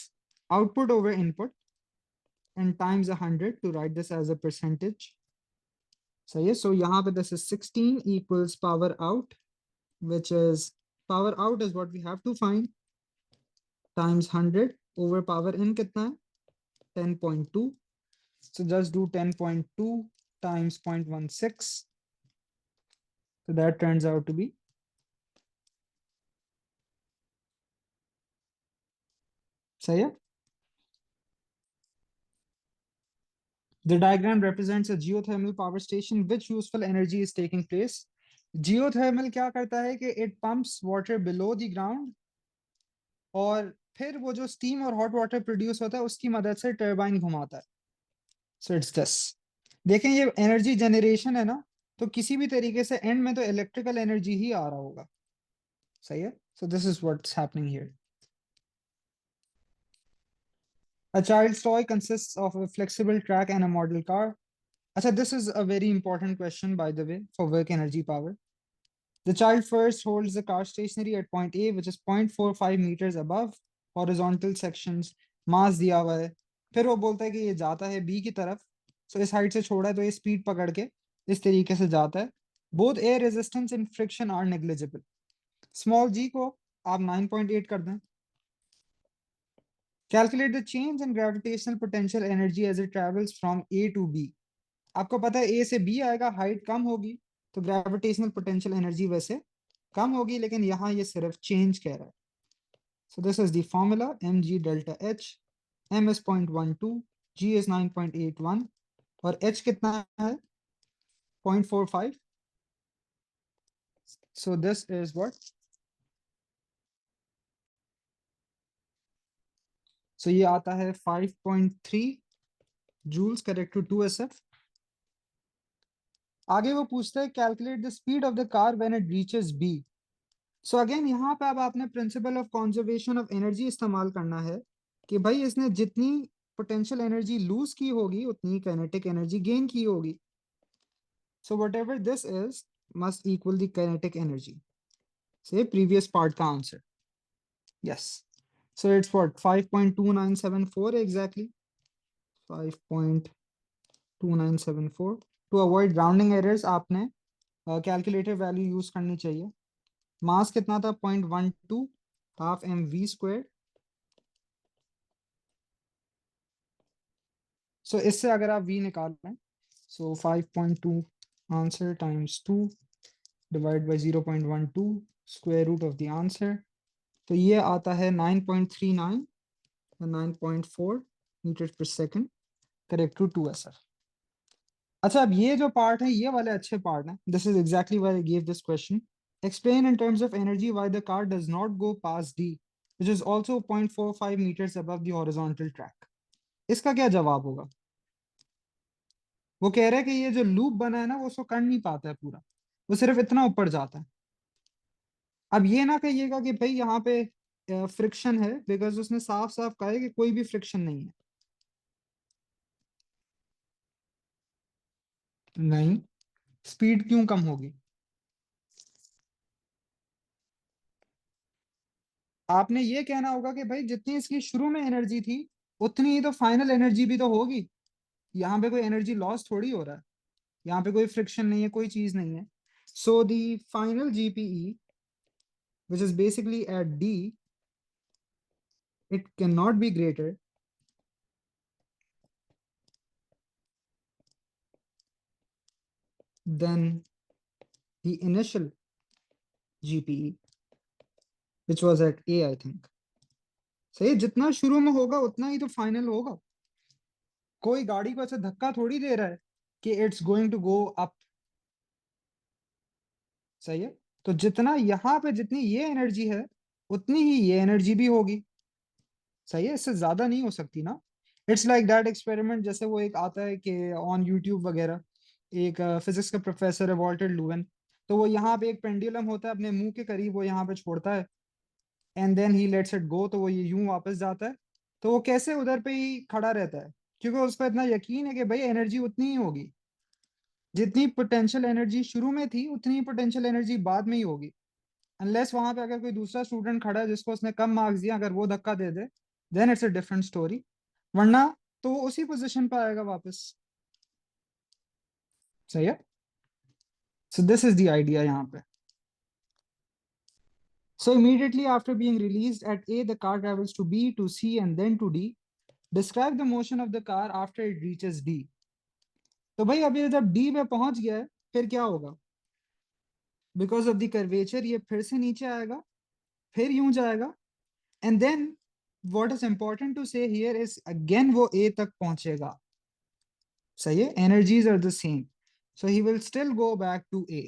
output over input and times 100 to write this as a percentage. सही है। So यहाँ पे this is 16 equals power out, which is power out is what we have to find, times 100 over power in कितना है? 10.2. So just do 10.2 times 0.16. So that turns out to be, सही है। The diagram represents a geothermal power station. Which useful energy is taking place? Geothermal क्या करता है कि it pumps water below the ground और फिर वो जो steam और hot water produce होता है उसकी मदद से टर्बाइन घुमाता है. So it's this. देखें ये एनर्जी जनरेशन है ना, तो किसी भी तरीके से एंड में तो इलेक्ट्रिकल एनर्जी ही आ रहा होगा. सही है. So this is what's happening here. A child's toy consists of a flexible track and a model car. Acha, this is a very important question, by the way, for work energy power. The child first holds the car stationary at point A, which is 0.45 meters above horizontal sections. मास दिया हुआ है. फिर वो बोलता है कि ये जाता है बी की तरफ. सो इस हाइट से छोड़ा है तो ये स्पीड पकड़ के इस तरीके से जाता है. Both air resistance and friction are negligible. Small g को आप 9.8 कर दें. Calculate the change in gravitational potential energy as it travels from A to B. आपको पता है A से B आएगा, हाइट कम होगी तो ग्रेविटेशनल पोटेंशियल एनर्जी वैसे कम होगी, लेकिन यहाँ ये सिर्फ चेंज कह रहा है. So this is the formula mg delta h. M is 0.12, g is 9.81 और h कितना है 0.45. So this is what. So ये आता है 5.3 joules correct to 2sf. आगे वो पूछता है calculate the speed of the car when it reaches B. So again यहाँ पे अब आपने principle of conservation of energy इस्तेमाल करना है कि भाई इसने जितनी पोटेंशियल एनर्जी लूज की होगी उतनी काइनेटिक एनर्जी गेन की होगी. So whatever this is must equal the kinetic energy. Say previous part का answer. Yes. So it's what 5.2974 exactly. 5.2974. To avoid rounding errors आपने कैलकुलेटर वैल्यू यूज करनी चाहिए. Mass कितना था 0.12 half M V square. So इससे अगर आप v निकाल लें, सो 5.2 answer times 2 divide by 0.12 square root of the answer. तो ये आता है 9.39 और 9.4 मीटर पर सेकंड करेक्ट टू 2sf. अच्छा, अब ये जो पार्ट है ये वाले अच्छे पार्ट हैं. This is exactly why I give this question. Explain in terms of energy why the car does not go past D, which is also 0.45 meters above the horizontal track. इसका क्या जवाब होगा? वो कह रहा है कि ये जो लूप बना है ना वो उसको कर नहीं पाता है पूरा, वो सिर्फ इतना ऊपर जाता है. अब ये ना कहिएगा कि भाई यहाँ पे फ्रिक्शन है, बिकॉज उसने साफ साफ कहा है कि कोई भी फ्रिक्शन नहीं है. नहीं, स्पीड क्यों कम होगी? आपने ये कहना होगा कि भाई जितनी इसकी शुरू में एनर्जी थी उतनी ही तो फाइनल एनर्जी भी तो होगी. यहाँ पे कोई एनर्जी लॉस थोड़ी हो रहा है, यहाँ पे कोई फ्रिक्शन नहीं है, कोई चीज नहीं है. So the final GPE which is basically at D, it cannot be greater than the initial GPE, which was at A, I think. सही, जितना शुरू में होगा उतना ही तो फाइनल होगा. कोई गाड़ी को ऐसे धक्का थोड़ी दे रहा है कि it's going to go up. सही है. तो जितना यहाँ पे जितनी ये एनर्जी है उतनी ही ये एनर्जी भी होगी. सही है, इससे ज्यादा नहीं हो सकती ना. इट्स लाइक दैट एक्सपेरिमेंट, जैसे वो एक आता है कि ऑन यूट्यूब वगैरह एक फिजिक्स का प्रोफेसर है वॉल्टर लुवन. तो वो यहाँ पे एक पेंडुलम होता है अपने मुंह के करीब, वो यहाँ पे छोड़ता है and then he lets it go, तो वो ये यूं वापस जाता है. तो वो कैसे उधर पे ही खड़ा रहता है? क्योंकि उसको इतना यकीन है कि भाई एनर्जी उतनी ही होगी, जितनी पोटेंशियल एनर्जी शुरू में थी उतनी ही पोटेंशियल एनर्जी बाद में ही होगी. अनलेस वहां पे अगर कोई दूसरा स्टूडेंट खड़ा है जिसको उसने कम मार्क्स दिया, अगर वो धक्का दे दे then it's a different story. वरना तो वो उसी पोजीशन पर आएगा वापस. सही है. So this is the idea यहाँ पे. So immediately after being released at A, the car travels to B, to C, and then to D. Describe the motion of the car after it reaches D. तो भाई अभी जब D में पहुंच गया है फिर क्या होगा? बिकॉज ऑफ द कर्वेचर ये फिर से नीचे आएगा, फिर यूं जाएगा, and then what is important to say here is again वो A तक पहुंचेगा. सही है, energies are the same, so he will still go back to A.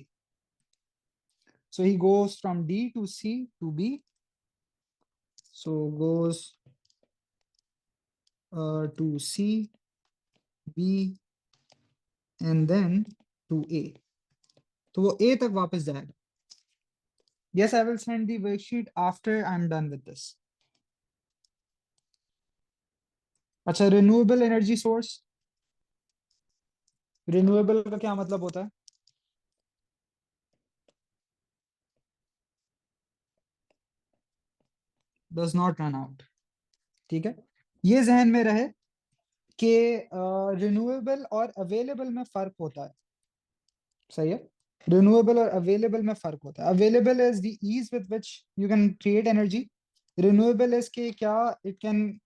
So he goes from D to C to B, so goes to C, B and then to A. तो वो A तक वापस जाएगा. Yes, I will send the worksheet after I'm done with this. अच्छा, renewable energy source, renewable का क्या मतलब होता है? Does not run out. ठीक है, ये जहन में रहे कि रिन्यूएबल और अवेलेबल में फर्क होता है. सही है, रिन्यूएबल और अवेलेबल में फर्क होता है. Available is the ease with which you can create energy. Renewable is के क्या it can,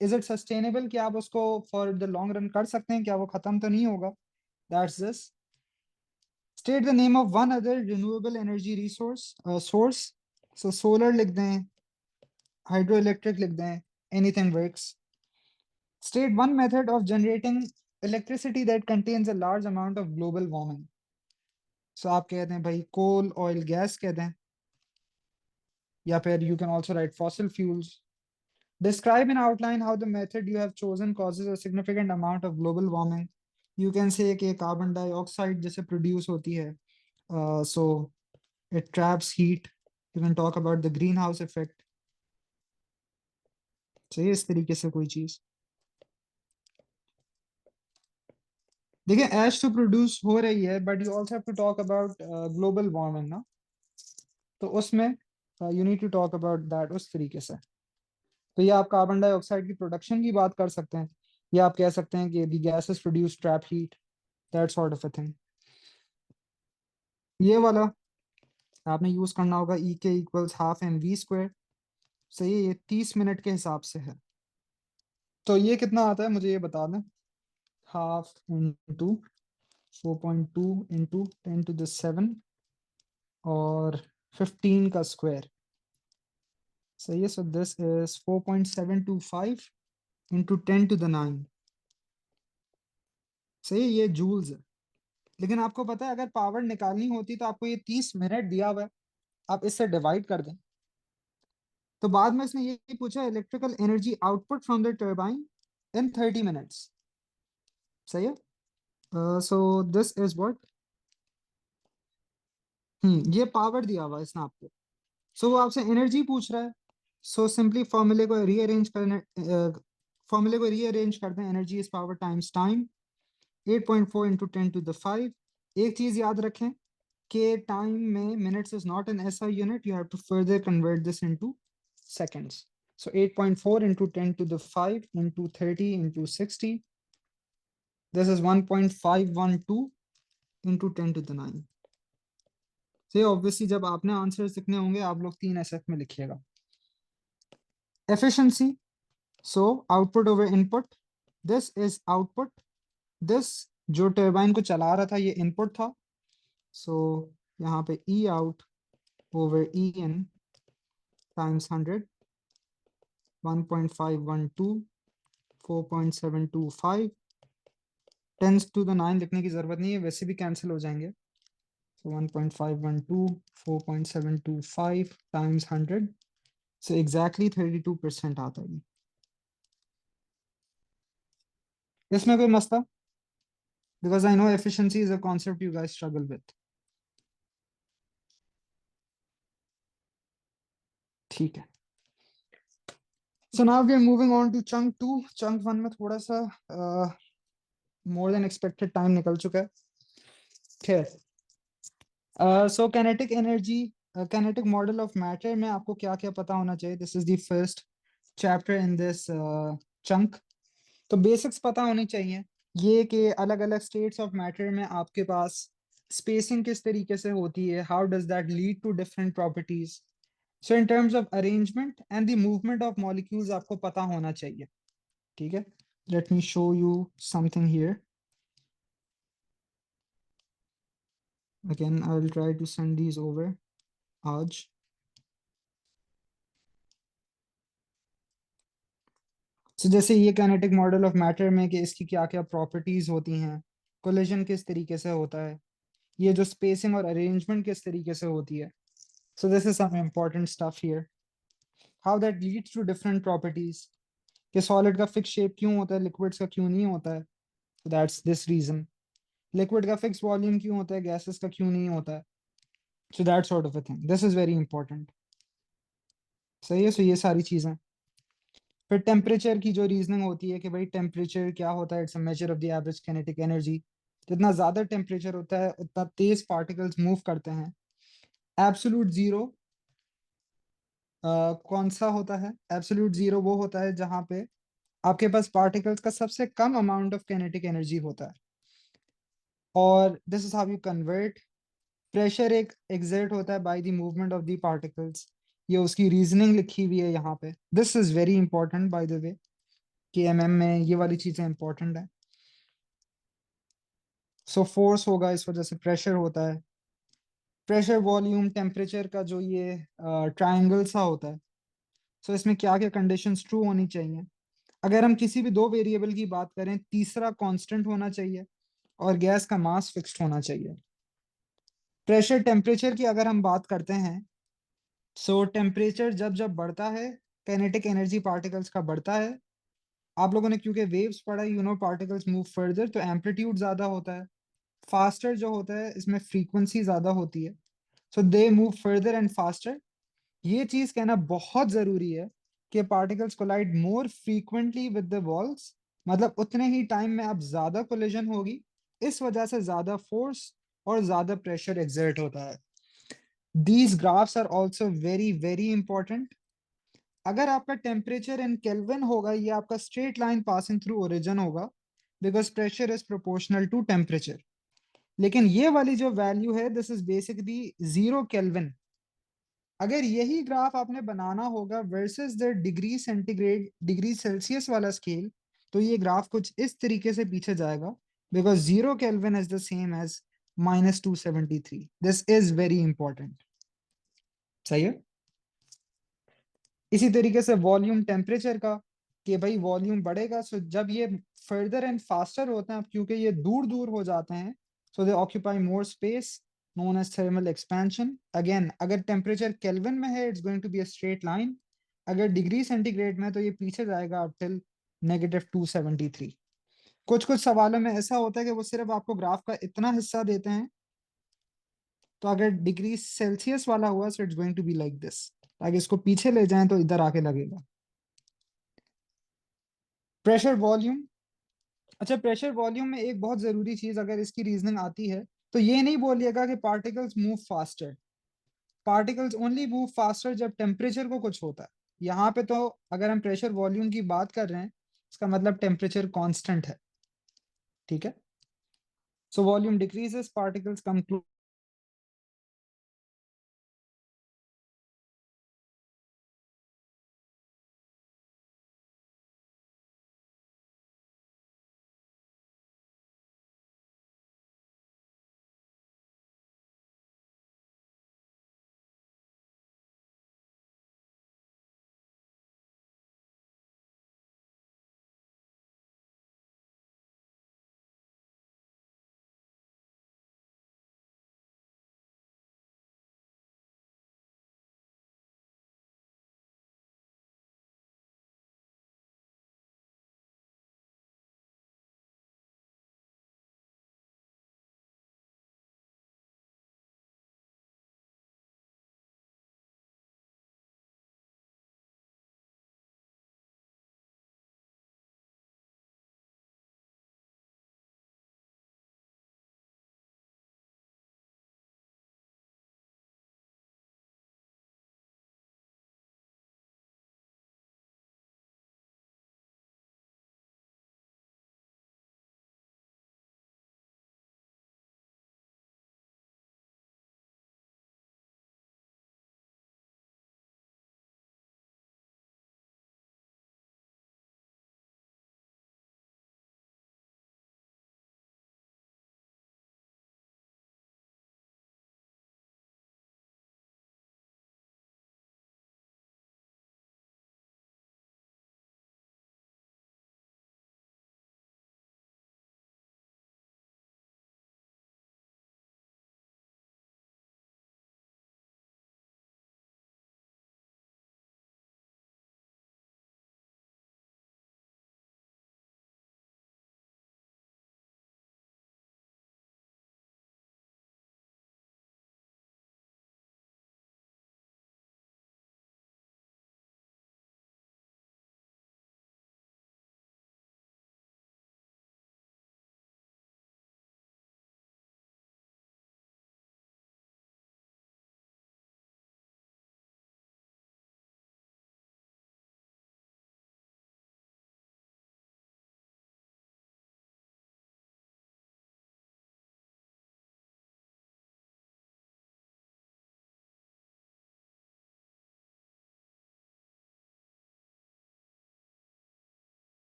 is it sustainable कि आप उसको फॉर द लॉन्ग रन कर सकते हैं, क्या वो खत्म तो नहीं होगा. That's this. State the name of one other renewable energy resource source. So solar लिख दें, हाइड्रो इलेक्ट्रिक लिख दें, anything works. State one method of generating electricity that contains a large amount of global warming. So आप कहते हैं भाई coal, oil, gas कहते हैं, या फिर you can also write fossil fuels. Describe in outline how the method you have chosen causes a significant amount of global warming. You can say कि carbon dioxide जैसे produce होती है, so it traps heat. You can talk about the greenhouse effect. सही है, इस तरीके से कोई चीज. देखिए, एश तो प्रोड्यूस हो रही है, but you also have to talk about global warming ना. तो उसमें you need to talk about that उस तरीके से. तो ये आप कार्बन डाइऑक्साइड की प्रोडक्शन की बात कर सकते हैं, या आप कह सकते हैं कि the gases produce trap heat, that sort of a thing. ये वाला आपने यूज करना होगा, E K equals half M V square. सही है, ये 30 मिनट के हिसाब से है. तो ये कितना आता है मुझे ये बता दें. Half into 4.2 into 10 to the 7 और 15 का स्क्वायर. सही है, so this is 4.725 into 10 to the 9. सही है, ये जूल्स है. लेकिन आपको पता है, अगर पावर निकालनी होती तो आपको ये 30 मिनट दिया हुआ है, आप इससे डिवाइड कर दें. तो बाद में इसने ये पूछा electrical energy output from the turbine in 30 minutes. सही है, सो दिस इज व्हाट. ये पावर दिया हुआ है इसने आपको. सो वो आपसे एनर्जी पूछ रहा है. सो सिंपली फॉर्मूले को रीअरेंज कर दें. Energy is power times time, 8.4 into 10 to the 5. एक चीज याद रखें कि टाइम में minutes is not an SI unit, you have to further convert this into seconds. So 8.4 into 10 to the 5 into 30 into 60. This is 1.512 into 10 to the 9. So obviously जब आपने answers लिखने होंगे आप लोग 3 SF में लिखिएगा. Efficiency. So output over input. This is output. This जो turbine को चला रहा था ये इनपुट था. So यहाँ पे E out over E in times 100. 1.512, 4.725. 10 to the 9 लिखने की जरूरत नहीं है, वैसे भी कैंसिल हो जाएंगे. So 1.512, 4.725 times 100. So exactly 32% आता है. इसमें कोई मसला? Because I know efficiency is a concept you guys struggle with. ठीक है. So now we are moving on to chunk 2. Chunk 1 में थोड़ा सा more than expected time निकल चुका है. खैर, so kinetic energy, kinetic model of matter में आपको क्या क्या पता होना चाहिए. This is the first chapter in this chunk. तो बेसिक्स पता होनी चाहिए. ये कि अलग अलग स्टेट्स ऑफ मैटर में आपके पास स्पेसिंग किस तरीके से होती है, how does that lead to different properties. So in terms of arrangement and the movement of molecules आपको पता होना चाहिए. ठीक है, let me show you something here. Again I will try to send these over आज. सो जैसे ये काइनेटिक मॉडल ऑफ मैटर में कि इसकी क्या क्या प्रॉपर्टीज होती हैं, कोलिजन किस तरीके से होता है, ये जो स्पेसिंग और अरेंजमेंट किस तरीके से होती है. So this is some important stuff here. How that leads to different properties, कि सॉलिड का फिक्स शेप क्यों होता है, लिक्विड्स का क्यों नहीं होता है. That's this reason. लिक्विड का फिक्स वॉल्यूम क्यों होता है, गैसेस का क्यों नहीं होता है. So that sort of a thing, this is very important. सही है. सो ये सारी चीजें. फिर टेम्परेचर की जो रीजनिंग होती है कि भाई टेम्परेचर क्या होता है, it's a measure of the average kinetic energy. जितना ज्यादा टेम्परेचर होता है उतना तेज पार्टिकल्स मूव करते हैं. एब्सोल्यूट जीरो कौन सा होता है? एब्सोल्यूट जीरो वो होता है जहां पे आपके पास पार्टिकल्स का सबसे कम अमाउंट ऑफ काइनेटिक एनर्जी होता है. और this is how you convert. Pressure एक एक्सर्ट होता है by the movement of the particles. ये उसकी रीजनिंग लिखी हुई है यहाँ पे. This is very important bye the वे, कि एमएम में ये वाली चीजें इंपॉर्टेंट है. सो फोर्स होगा, इस वजह से प्रेशर होता है. प्रेशर, वॉल्यूम, टेम्परेचर का जो ये ट्रायंगल सा होता है. सो इसमें क्या क्या कंडीशंस ट्रू होनी चाहिए. अगर हम किसी भी दो वेरिएबल की बात करें, तीसरा कांस्टेंट होना चाहिए और गैस का मास फिक्स्ड होना चाहिए. प्रेशर, टेम्परेचर की अगर हम बात करते हैं, सो टेम्परेचर जब जब बढ़ता है, काइनेटिक एनर्जी पार्टिकल्स का बढ़ता है. आप लोगों ने क्योंकि वेव्स पढ़ा, you know particles move further, तो एम्पलीट्यूड ज्यादा होता है. फास्टर जो होता है इसमें फ्रीक्वेंसी ज्यादा होती है. So they move further and faster. ये चीज कहना बहुत जरूरी है कि particles collide more frequently with the walls. मतलब उतने ही टाइम में अब ज्यादा कोलिजन होगी, इस वजह से ज्यादा फोर्स और ज्यादा प्रेशर एक्सर्ट होता है. These graphs are also very very important. अगर आपका टेम्परेचर इन केल्विन होगा, ये आपका straight line passing through origin होगा, because pressure is proportional to temperature. लेकिन ये वाली जो वैल्यू है, दिस इज बेसिकली 0 केल्विन. अगर यही ग्राफ आपने बनाना होगा versus the degree centigrade, degree Celsius वाला स्केल, तो ये ग्राफ कुछ इस तरीके से पीछे जाएगा, because 0 kelvin is the same as -273. This is very important. सही है. इसी तरीके से वॉल्यूम टेम्परेचर का, कि भाई वॉल्यूम बढ़ेगा, सो जब ये फर्दर एंड फास्टर होते हैं, क्योंकि ये दूर दूर हो जाते हैं, so they occupy more space, known as thermal expansion. Again, अगर टेम्परेचर केल्विन में है, it's going to be a straight line. अगर डिग्री सेंटीग्रेड में, तो ये पीछे जाएगा अप टिल -273. कुछ कुछ सवालों में ऐसा होता है कि वो सिर्फ आपको ग्राफ का इतना हिस्सा देते हैं. तो अगर डिग्री सेल्सियस वाला हुआ, so it's going to be like this. अगर इसको पीछे ले जाएं तो इधर आके लगेगा. Pressure, volume. अच्छा, प्रेशर वॉल्यूम में एक बहुत जरूरी चीज अगर इसकी रीजनिंग आती है, तो ये नहीं बोलिएगा कि particles move faster. Particles only move faster जब टेम्परेचर को कुछ होता है. यहाँ पे तो अगर हम प्रेशर वॉल्यूम की बात कर रहे हैं, इसका मतलब टेम्परेचर कांस्टेंट है. ठीक है. सो वॉल्यूम डिक्रीजेस, पार्टिकल्स कम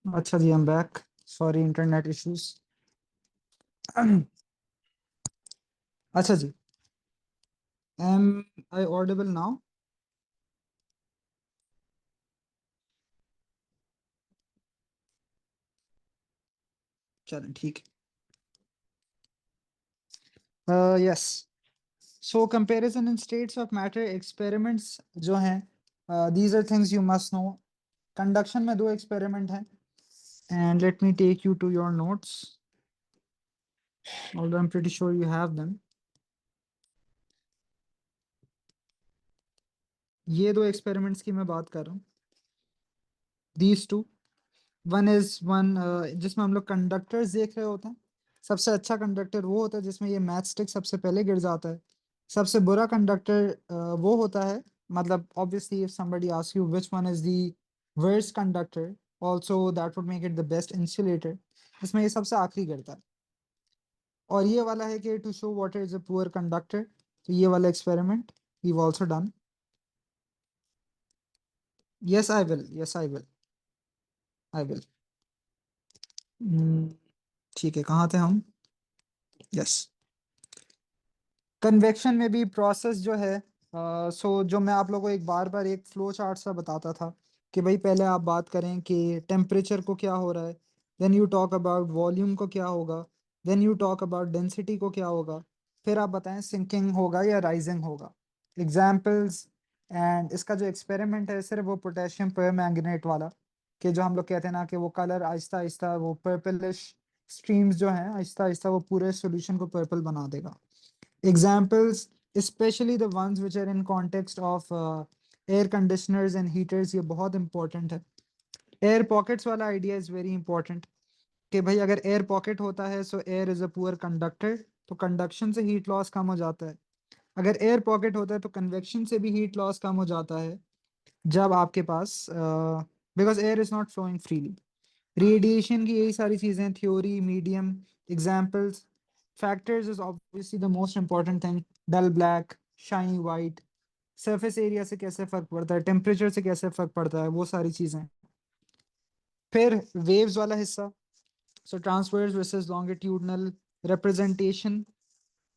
अच्छा जी, I am back. Sorry, internet issues. अच्छा जी, एम आई ऑडिबल नाउ? चलें, ठीक है। Yes. So comparison in states of matter experiments जो हैं, these are things you must know. Conduction में दो एक्सपेरिमेंट हैं, and let me take you to your notes, although I'm pretty sure you have them. ये दो experiments की मैं बात कर रहा हूँ, these two. One is one जिसमें हम लोग कंडक्टर्स देख रहे होते हैं। सबसे अच्छा कंडक्टर वो होता है जिसमें ये मैच स्टिक सबसे पहले गिर जाता है। सबसे बुरा कंडक्टर वो होता है, मतलब obviously if somebody asks you which one is the worst conductor, also that would make it the best insulator, इसमें ये सबसे आखिरी गिरता है। और ये वाला है कि to show what is a poor conductor, तो ये वाला experiment we also done. Yes I will, yes I will, I will. ठीक है, कहाँ थे हम? यस। कन्वेक्शन में भी प्रोसेस जो है, सो जो मैं आप लोगों को एक बार बार एक फ्लो चार्ट सा बताता था कि भाई पहले आप बात करें कि टेम्परेचर को क्या हो रहा है, then you talk about volume को क्या होगा, then you talk about density को क्या होगा, फिर आप बताएं सिंकिंग होगा या राइजिंग होगा। एग्जाम्पल्स। एंड इसका जो एक्सपेरिमेंट है सिर्फ वो पोटेशियम परमैंगनेट वाला, कि जो हम लोग कहते हैं ना कि वो कलर आहिस्ता आहिस्ता वो पर्पलिश स्ट्रीम्स जो हैं आहिस्ता आहिस्ता वो पूरे सॉल्यूशन को पर्पल बना देगा। Examples, especially the ones which are in context of air conditioners and heaters, ये बहुत important है। Air pockets वाला idea is very important, कि भाई अगर air pocket होता है so air is a poor conductor, तो conduction से heat loss कम हो जाता है। अगर air pocket होता है तो convection से भी heat loss कम हो जाता है, जब आपके पास because air is not flowing freely। Radiation की यही सारी चीजें, theory, medium, examples. Factors is obviously the most important thing. Dull black, shiny white, surface area से कैसे फर्क पड़ता है, टेम्परेचर से कैसे फर्क पड़ता है, वो सारी चीजें। फिर वेव्स वाला हिस्सा, so transverse versus longitudinal representation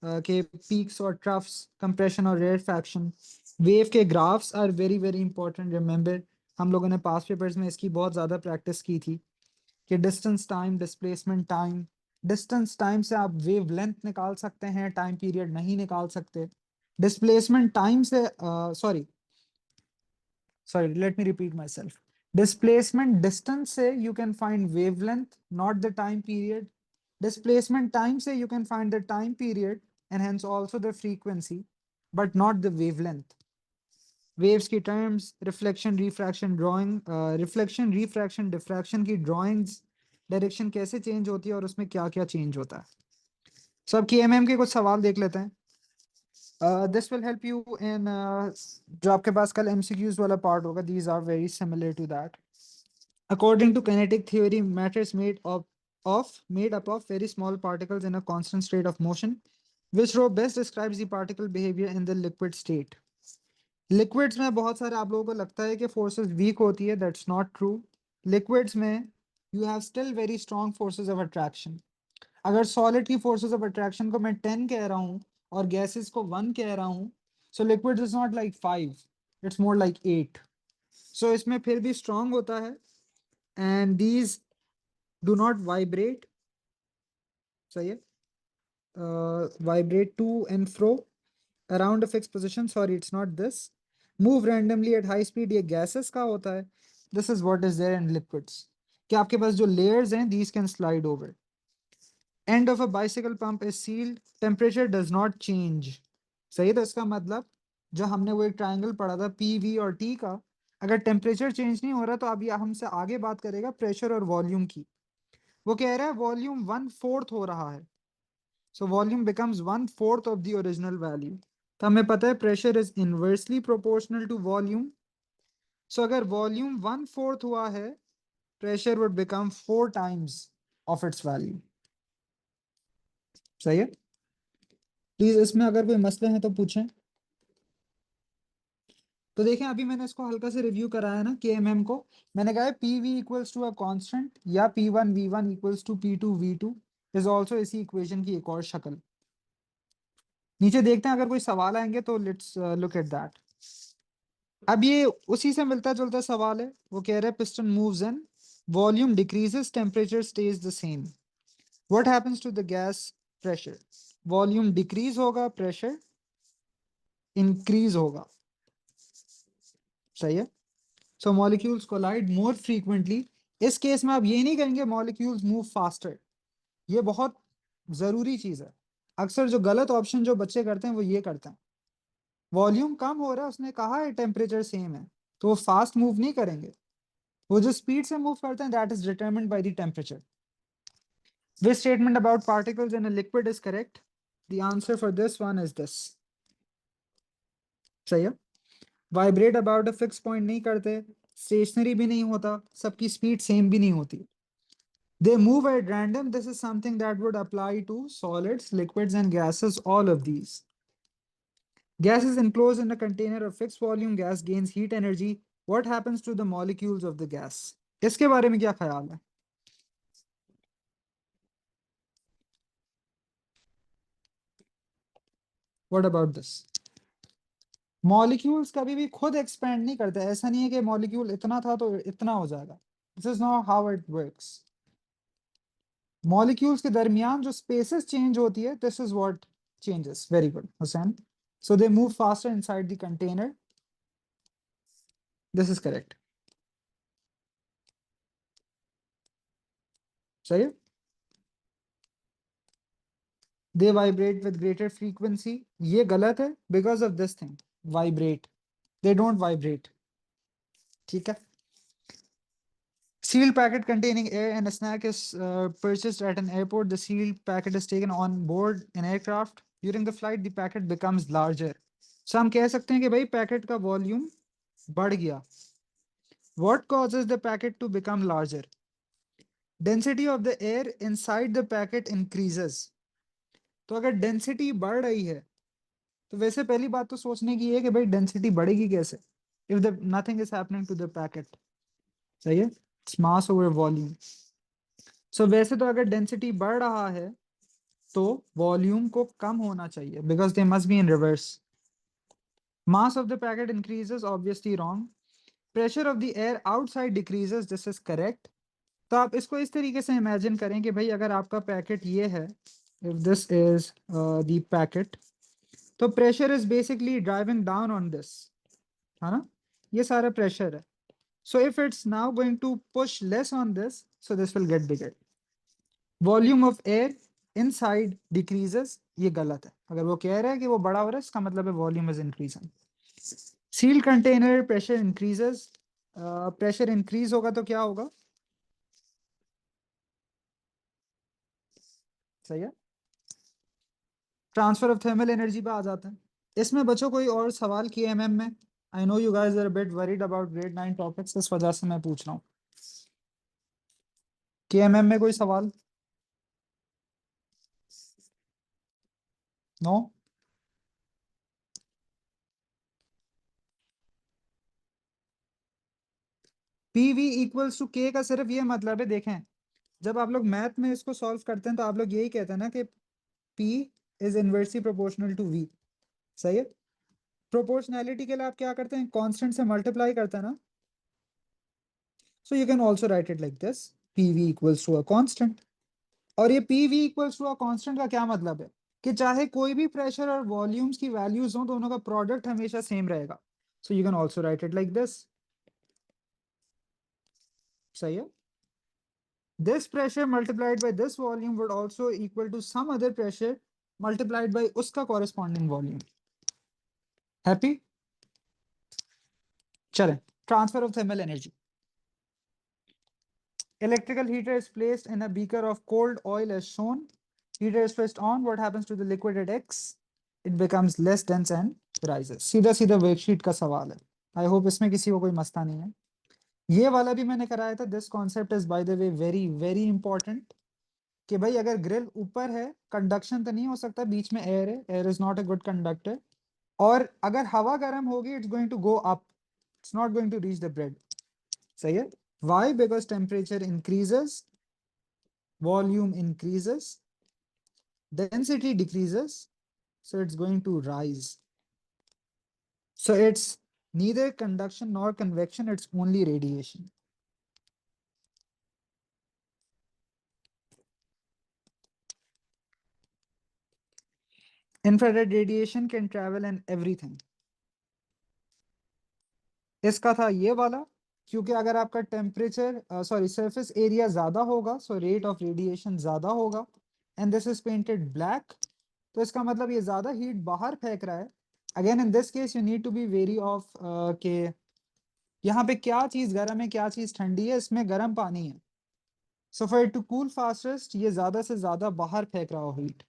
के पीक्स और ट्रफ्स, कंप्रेशन और रेयरफैक्शन। वेव के graphs are very very important, remember हम लोगों ने पास्ट पेपर्स में इसकी बहुत ज़्यादा प्रैक्टिस की थी कि distance time, displacement time. Distance time से आप वेव लेंथ निकाल सकते हैं, टाइम पीरियड नहीं निकाल सकते। डिस्प्लेसमेंट टाइम से sorry sorry let me repeat myself. Displacement distance से you can find wavelength, not the time period. Displacement time से you can find the time period and hence also the frequency, but not the wavelength. Waves की terms, reflection refraction drawing, reflection refraction diffraction की drawings, direction कैसे change होती है और उसमें क्या क्या चेंज होता है। सब की एमएम के कुछ सवाल देख लेते हैं। This will help you in जो आपके पास कल एमसीक्यूज वाला पार्ट होगा, these are very similar to that. According to kinetic theory, matter is made up of very small particles in a constant state of motion, which row best describes the particle behavior in the liquid state। Liquids में बहुत सारे आप लोगों को लगता है कि forces week होती है, दैट्स नॉट ट्रू। लिक्विड्स में you have still very strong forces of attraction. अगर सॉलिड की फोर्सेस ऑफ अट्रैक्शन को मैं 10 कह रहा हूँ और गैसेस को 1 कह रहा हूँ, so liquids is not like 5, it's more like 8। So इसमें फिर भी स्ट्रॉन्ग होता है, and these do not vibrate. सही है, vibrate to and fro around a fixed position, sorry it's not this, move randomly at high speed, ये gases का होता है। This is what is there in liquids, कि आपके पास जो layers हैं these can slide over। End of a bicycle pump is sealed, temperature does not change। सही है, तो इसका मतलब जो हमने वो एक ट्रायंगल पढ़ा था पी वी और टी का, अगर टेम्परेचर चेंज नहीं हो रहा तो अब ये हमसे आगे बात करेगा प्रेशर और वॉल्यूम की। वो कह रहा है वॉल्यूम 1/4 हो रहा है, so volume becomes 1/4 of the original value. तो हमें पता है pressure is inversely proportional to volume, so अगर वॉल्यूम 1/4 हुआ है, pressure would become 4 times of its value. सही है। प्लीज इसमें अगर कोई मसले हैं तो पूछें। तो देखें अभी मैंने इसको हल्का से रिव्यू कराया ना KMM को। मैंने कहा है PV equals to a constant या P1 V1 equals to P2 V2 is also इसी इक्वेशन की एक और शक्ल। नीचे देखते हैं अगर कोई सवाल आएंगे तो लेट्स लुक एट दैट। अब ये उसी से मिलता जुलता सवाल है। वो कह रहे हैं piston moves in, volume decreases, temperature stays the same, what happens to the gas pressure? Volume decrease होगा, प्रेशर इंक्रीज होगा। सही है। So molecules collide more frequently. इस केस में आप ये नहीं कहेंगे मॉलिक्यूल्स मूव फास्टर। ये बहुत जरूरी चीज है। अक्सर जो गलत ऑप्शन जो बच्चे करते हैं वो ये करते हैं, वॉल्यूम कम हो रहा है, उसने कहा है टेम्परेचर सेम है, तो वो फास्ट मूव नहीं करेंगे। वो जो स्पीड से मूव करते हैं that is determined by the temperature. This statement about particles in a liquid is correct. The answer for this one is this. सही है। Vibrate about a fix point नहीं करते, स्टेशनरी भी नहीं होता, सबकी स्पीड सेम भी नहीं होती। They move at random. This is something that would apply to solids, liquids, and gases, all of these. Gas is enclosed in a container of fixed volume. Gas gains heat energy. What happens to the molecules of the gas? इसके बारे में क्या ख्याल है? What about this? Molecules कभी भी खुद expand नहीं करते। ऐसा नहीं है कि मॉलिक्यूल इतना था तो इतना हो जाएगा। This is not how it works. Molecules के दरमियान जो स्पेसेस चेंज होती है, this is what changes. Very good Hussain. So they move faster inside the container. This is correct. सही है। दे वाइब्रेट विद ग्रेटर फ्रीक्वेंसी, ये गलत है because of this thing, vibrate. They don't vibrate. ठीक है। Sealed packet containing air and a snack is purchased at an airport. The sealed packet is taken on board an aircraft. During the flight, the packet becomes larger. So हम कह सकते हैं कि भाई packet का volume बढ़ गया। What causes the packet to become larger? Density of the air inside the packet increases. तो अगर डेंसिटी बढ़ रही है तो वैसे पहली बात तो सोचने की है कि भाई डेंसिटी बढ़ेगी कैसे, if the nothing is happening to the packet. सही है। मास ओवर वॉल्यूम। सो वैसे तो अगर डेंसिटी बढ़ रहा है तो वॉल्यूम को कम होना चाहिए because they must be in reverse. Mass of the packet increases, obviously wrong. Pressure of the air outside decreases, this is correct. तो आप इसको इस तरीके से इमेजिन करें कि भाई अगर आपका पैकेट ये है, if this is the packet, तो pressure is basically driving down on this, है ना? ये सारा प्रेशर है। So if it's now going to push less on this, so this will get bigger. Volume of air inside decreases, ये गलत है। अगर वो कह रहा है कि वो बड़ा हो रहा है, इसका मतलब है volume is increasing. Seal container pressure increases, pressure increase होगा तो क्या होगा? सही है। ट्रांसफर ऑफ थर्मल एनर्जी पे आ जाते हैं। इसमें बच्चों कोई और सवाल KMM में? I know you guys are bit worried about grade 9 topics, इस वजह से मैं पूछ रहा हूँ। KMM में कोई सवाल? No? PV equals to K का सिर्फ ये मतलब है, देखें जब आप लोग मैथ में इसको सॉल्व करते हैं तो आप लोग यही कहते हैं ना कि P is inversely proportional to V। सही है। प्रोपोर्शनैलिटी के लिए आप क्या करते हैं, कांस्टेंट से मल्टीप्लाई करते हैं ना। So you can also write it like this, PV equals to a constant. और ये PV equals to a constant का क्या मतलब है कि चाहे कोई भी प्रेशर और वॉल्यूम्स की वैल्यूज हो, दोनों का प्रोडक्ट हमेशा सेम रहेगा। So you can also write it like this. सही है। This pressure multiplied by this volume would also equal to some other pressure multiplied by उसका कॉरेस्पॉन्डिंग वॉल्यूम। हैप्पी? चलें। Transfer of thermal energy. Electrical heater is placed in a beaker of cold oil as shown. Heater is switched on. What happens to the liquid at X? It becomes less dense and rises. सीधा सीधा worksheet का सवाल है। I hope इसमें किसी को कोई मसला नहीं है। ये वाला भी मैंने कराया था। This concept is by the way very very important कि भाई अगर ग्रिल ऊपर है, कंडक्शन तो नहीं हो सकता, बीच में एयर है, air is not a good conductor. और अगर हवा गर्म होगी it's going to go up, it's not going to reach the bread. सही है। Why? Because temperature increases, volume increases, density decreases, so it's going to rise. So it's neither conduction nor convection, it's only radiation. Infrared radiation can travel in everything. इसका था ये वाला, क्योंकि अगर आपका temperature sorry surface area ज्यादा होगा so rate of radiation ज्यादा होगा, and this is painted black, तो इसका मतलब ये ज्यादा हीट बाहर फेंक रहा है। Again in this case you need to be very off के यहाँ पे क्या चीज गर्म है क्या चीज ठंडी है, इसमें गर्म पानी है, so for it to cool fastest ये ज्यादा से ज्यादा बाहर फेंक रहा हो हीट।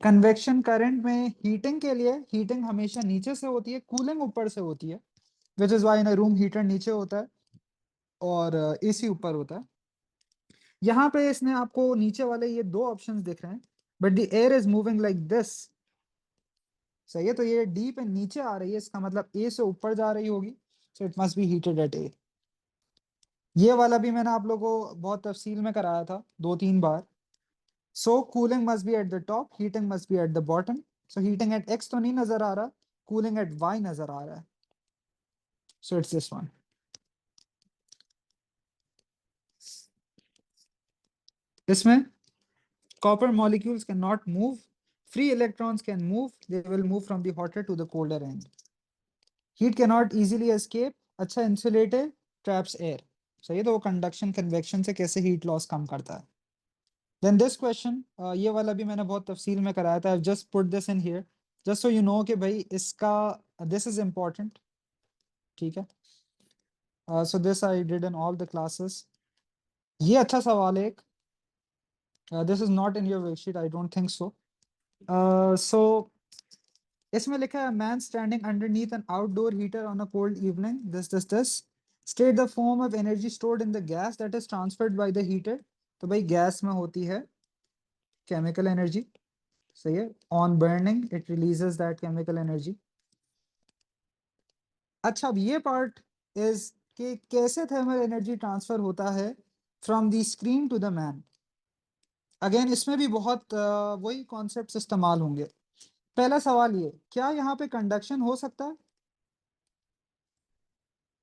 कन्वेक्शन करंट में हीटिंग के लिए हीटिंग हमेशा नीचे से होती है, कूलिंग ऊपर से होती है, which is why in room heater नीचे होता है और एसी ऊपर होता है। यहाँ पे इसने आपको नीचे वाले ये दो ऑप्शंस दिख रहे हैं, but the air is moving like this. सही है, तो ये डीप एंड नीचे आ रही है, इसका मतलब ए से ऊपर जा रही होगी, so it must be heated at A. ये वाला भी मैंने आप लोगों को बहुत तफसील में कराया था 2-3 बार। So cooling must be at the top, heating must be at the bottom. So heating at X तो नहीं नजर आ रहा, कूलिंग एट वाई नजर आ रहा है, सो इट्स दिस वन। इसमें copper molecules cannot move, free electrons can move, they will move from the hotter to the colder end. Heat cannot easily escape, अच्छा insulated, traps air। सही है, तो वो conduction convection से कैसे heat loss कम करता है। Then this question, ये वाला भी मैंने बहुत तफसील में कराया था, I've just put this in here just so you know कि भाई इसका this is important, ठीक है। So this I did in all the classes। ये अच्छा सवाल है एक, this is not in your worksheet, I don't think so। So इसमें लिखा है man standing underneath N outdoor heater on a cold evening, this state the form of energy stored in the gas that is transferred by the heater. तो भाई gas में होती है chemical energy, सही है, on burning it releases that chemical energy. अच्छा अब ये पार्ट इज कि कैसे थर्मल एनर्जी ट्रांसफर होता है from the screen to the man. Again इसमें भी बहुत वही कॉन्सेप्ट्स इस्तेमाल होंगे। पहला सवाल ये, क्या यहाँ पे कंडक्शन हो सकता है?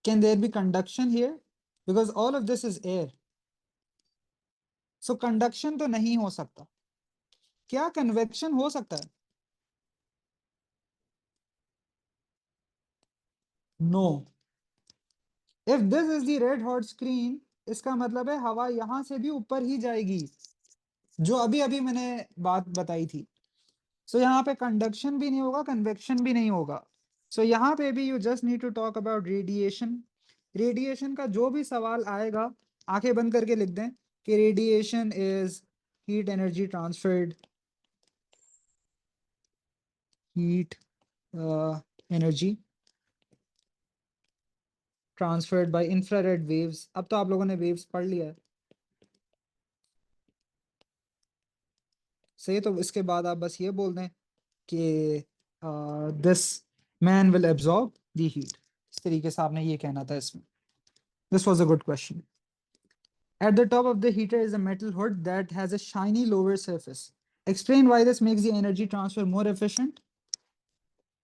Can there be conduction here? Because all of this is air. So conduction तो नहीं हो सकता। क्या convection हो सकता है? No. If this is the red hot screen, इसका मतलब है हवा यहां से भी ऊपर ही जाएगी, जो अभी अभी मैंने बात बताई थी। सो यहाँ पे कंडक्शन भी नहीं होगा, कन्वेक्शन भी नहीं होगा। सो यहाँ पे भी you just need to talk about radiation. Radiation का जो भी सवाल आएगा आंखें बंद करके लिख दें कि radiation is heat energy transferred, heat energy transferred by infrared waves. अब तो आप लोगों ने वेव्स पढ़ लिया है, सही है, तो इसके बाद आप बस ये बोल दें कि this man will absorb the heat. इस तरीके से आपने ये कहना था इसमें। This was a good question. At the top of the heater is a metal hood that has a shiny lower surface. Explain why this makes the energy transfer more efficient.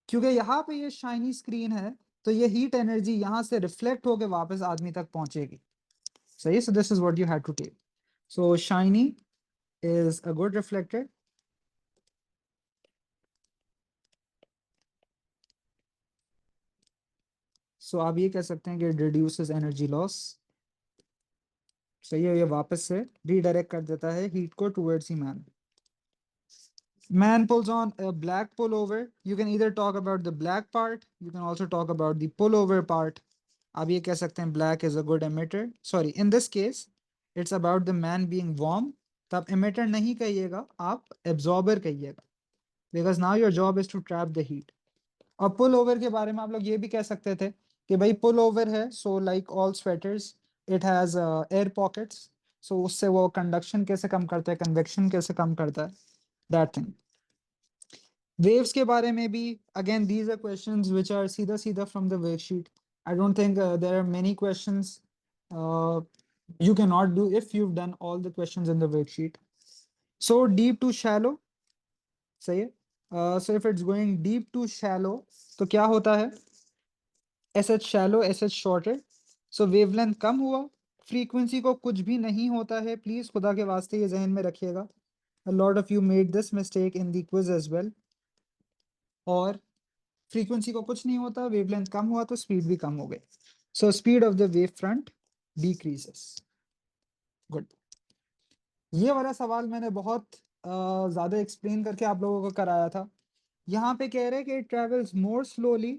क्योंकि यहाँ पे ये शाइनी स्क्रीन है, तो ये heat energy यहाँ से reflect होके वापस आदमी तक पहुंचेगी। सही है, so this is what you had to take. So shiny is a good reflector. So आप ये कह सकते हैं कि it reduces energy loss। सही है, ये वापस से रीडायरेक्ट कर देता है हीट को towards the man. Man pulls on a black pullover. You can either talk about the black part, you can also talk about the pullover part। आप ये कह सकते हैं black is a good emitter। Sorry, in this case, it's about the man being warm। तो आप emitter नहीं कहिएगा, आप absorber कहिएगा, because now your job is to trap the heat। और पुल ओवर के बारे में आप लोग ये भी कह सकते थे कि भाई पुल ओवर है, so like all sweaters it has air pockets, so उससे वो कंडक्शन कैसे कम करता है, कन्वेक्शन कैसे कम करता है, दैट थिंग। वेव्स के बारे में भी again these are questions which are सीधा सीधा from the worksheet. I don't think there are many questions you cannot do if you've done all the questions in the worksheet. So deep to shallow, सही है. So if it's going deep to shallow, तो क्या होता है? As shallow as shorted. So wavelength कम हुआ, frequency को कुछ भी नहीं होता है. प्लीज खुदा के वास्ते ये जहन में रखिएगा. A lot of you made this mistake in the quiz as well. और फ्रीक्वेंसी को कुछ नहीं होता, वेवलेंथ कम हुआ तो स्पीड भी कम हो गई. So speed of the wave front decreases. Good. ये वाला सवाल मैंने बहुत ज्यादा एक्सप्लेन करके आप लोगों को कराया था. यहाँ पे कह रहे हैं कि it travels more slowly,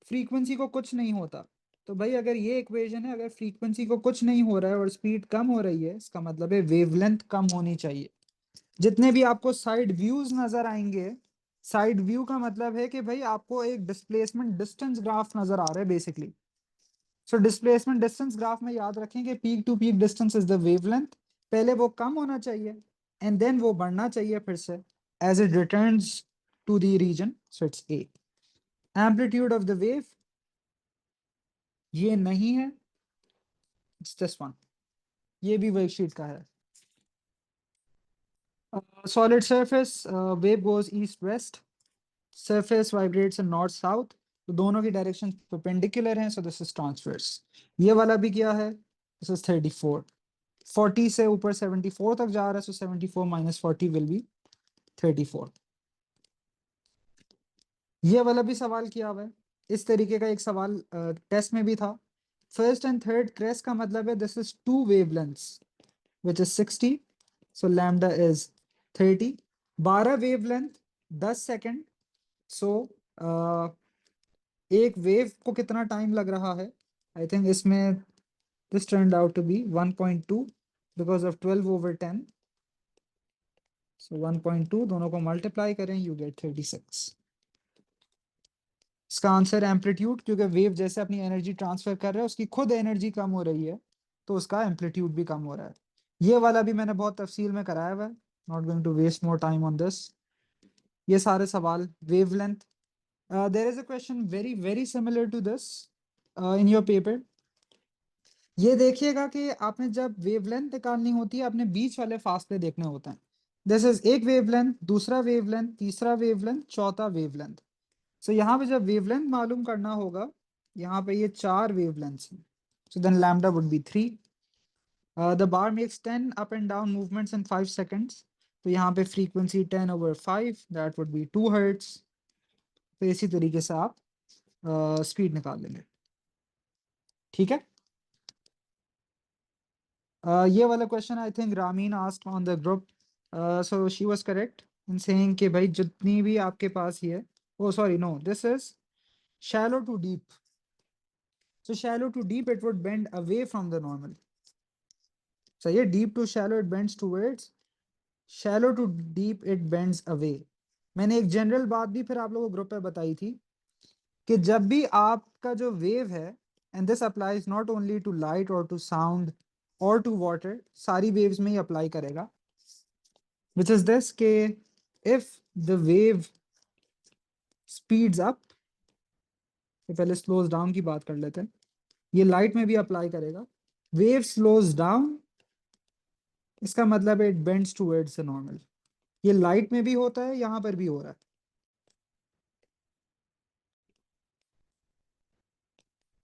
frequency को कुछ नहीं होता. तो भाई अगर ये इक्वेशन है, अगर फ्रीक्वेंसी को कुछ नहीं हो रहा है और स्पीड कम हो रही है, इसका मतलब है वेवलेंथ कम होनी चाहिए. जितने भी आपको साइड व्यूज नजर आएंगे, साइड व्यू का मतलब है कि भाई आपको एक डिस्प्लेसमेंट डिस्टेंस ग्राफ नजर आ रहा है basically. So displacement distance graph में याद रखें कि peak to peak distance is the wavelength. पहले वो कम होना चाहिए एंड देन वो बढ़ना चाहिए फिर से as it returns to the region. So it's a. Amplitude of the wave ये नहीं है, इट्स दिस वन. ये भी वर्कशीट का है. Solid surface, wave goes east west, surface vibrates in north south. तो दोनों की डायरेक्शन परपेंडिकुलर हैं, सो दिस इज ट्रांसवर्स. ये वाला भी क्या है? This is 34. 40 से ऊपर 74 तक जा रहा है, सो 74 माइनस 40 विल बी 34. ये वाला भी सवाल किया हुआ है. इस तरीके का एक सवाल टेस्ट में भी था. फर्स्ट एंड थर्ड क्रेस्ट का मतलब है this is two wavelengths which is 60. So lambda is 30. 12 wavelength 10 second. So एक वेव को कितना टाइम लग रहा है? आई थिंक इसमें this turned out to be 1.2 because of 12 over 10. सो 1.2 दोनों को मल्टीप्लाई करें, यू गेट 36. इसका आंसर एम्पलीट्यूड, क्योंकि वेव जैसे अपनी एनर्जी ट्रांसफर कर रहा है उसकी खुद एनर्जी कम हो रही है, तो उसका एम्पलीट्यूड भी कम हो रहा है. ये वाला भी मैंने बहुत तफसील में कराया हुआ है. Not going to waste more time on this. ये सारे सवाल wavelength. There is a question very very similar to this in your paper. ये देखिएगा कि आपने जब वेवलेंथ निकालनी होती है, आपने बीच वाले फासले देखने होते हैं. दिस इज एक वेवलेंथ, दूसरा वेवलेंथ, तीसरा वेवलेंथ, चौथा वेवलेंथ. सो यहाँ पे जब वेवलेंथ मालूम करना होगा, यहाँ पे ये 4 वेवलेंथ्स हैं. So then lambda would be 3. The bar makes 10 up and down movements in 5 seconds. तो यहाँ पे frequency 10/5 that would be 2 hertz. तो इसी तरीके से आप स्पीड निकाल लेंगे. ठीक है. ये वाला question I think Ramin asked on the group. So she was correct in saying कि भाई जितनी भी आपके पास ही है, oh sorry no, this is shallow to deep. So shallow to deep it would bend away from the normal. So ये deep to shallow it bends towards, shallow to deep it bends away. मैंने एक general बात भी फिर आप लोगों को group पे बताई थी कि जब भी आपका जो वेव है, and this applies not only to light और टू साउंड और टू वाटर, सारी वेव्स में ही अप्लाई करेगा. विच इज दिस के if the wave speeds up, तो पहले स्लोज डाउन की बात कर लेते हैं. ये लाइट में भी अप्लाई करेगा. वेव स्लोज डाउन, इसका मतलब है it bends towards the normal. ये लाइट में भी होता है, यहां पर भी हो रहा है.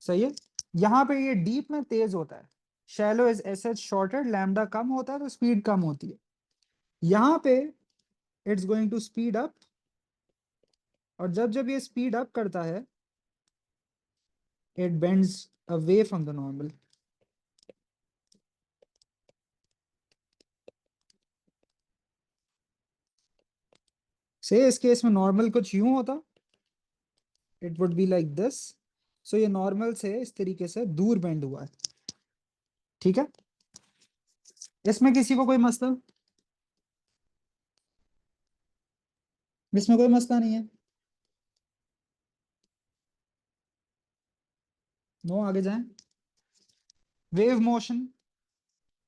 सही है. यहां पे ये डीप में तेज होता है. Shallow is S H shorter, lambda कम होता है तो स्पीड कम होती है. यहां पे it's going to speed up, और जब जब ये स्पीड अप करता है it bends away from the normal. से इस केस में नॉर्मल कुछ यूं होता, it would be like this. So ये नॉर्मल से इस तरीके से दूर बेंड हुआ है. ठीक है. इसमें किसी को कोई मसला, इसमें कोई मसला नहीं है. नो, आगे जाएं. Wave motion.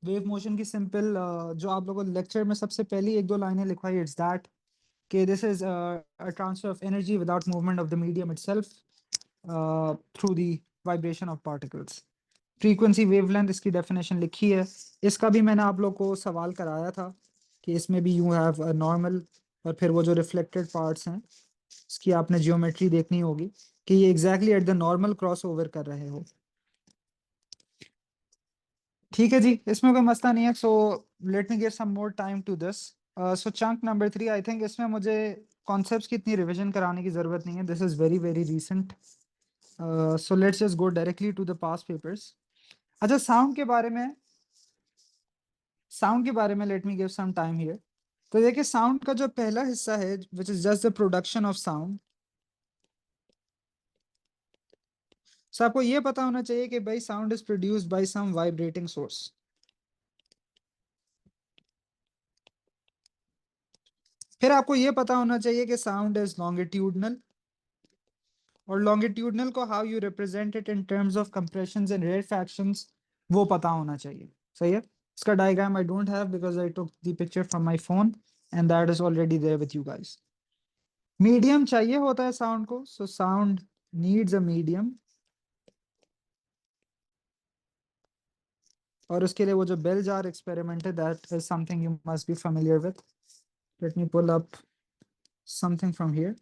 वेव मोशन की सिंपल जो आप लोगों को लेक्चर में सबसे पहली एक दो लाइनें लिखवाई, इट्स दैट कि this is a transfer of energy without movement of the medium itself through the vibration of particles. Frequency wavelength इसकी डेफिनेशन लिखी है। इसका भी मैंने आप लोग को सवाल कराया था कि इसमें भी यू हैव अ नॉर्मल और फिर वो जो रिफ्लेक्टेड पार्ट्स हैं इसकी आपने जियोमेट्री देखनी होगी कि ये exactly at the normal cross over कर रहे हो। ठीक है जी, इसमें कोई मसला नहीं है। So let me give some more time to this. So chunk number 3, I think इसमें मुझे कॉन्सेप्ट्स की इतनी रिवीजन कराने की जरूरत नहीं है। This is very very recent. So let's just go directly to the past papers. अच्छा, साउंड के बारे में let me give some time here. तो देखिए, साउंड का जो पहला हिस्सा है which is just the production of sound. So आपको ये पता होना चाहिए कि भाई sound is produced by some vibrating source. फिर आपको ये पता होना चाहिए कि साउंड इज लॉन्गिट्यूडनल, और लॉन्गिट्यूडनल को how you represent it in terms of compressions and rarefactions वो पता होना चाहिए। सही है। इसका diagram I don't have because I took the picture from my phone and that is already there with you guys. Medium चाहिए होता है साउंड को, so sound needs a medium. और उसके लिए वो जो बेल जार एक्सपेरिमेंट है that is something you must be familiar with. Let me pull up something from here.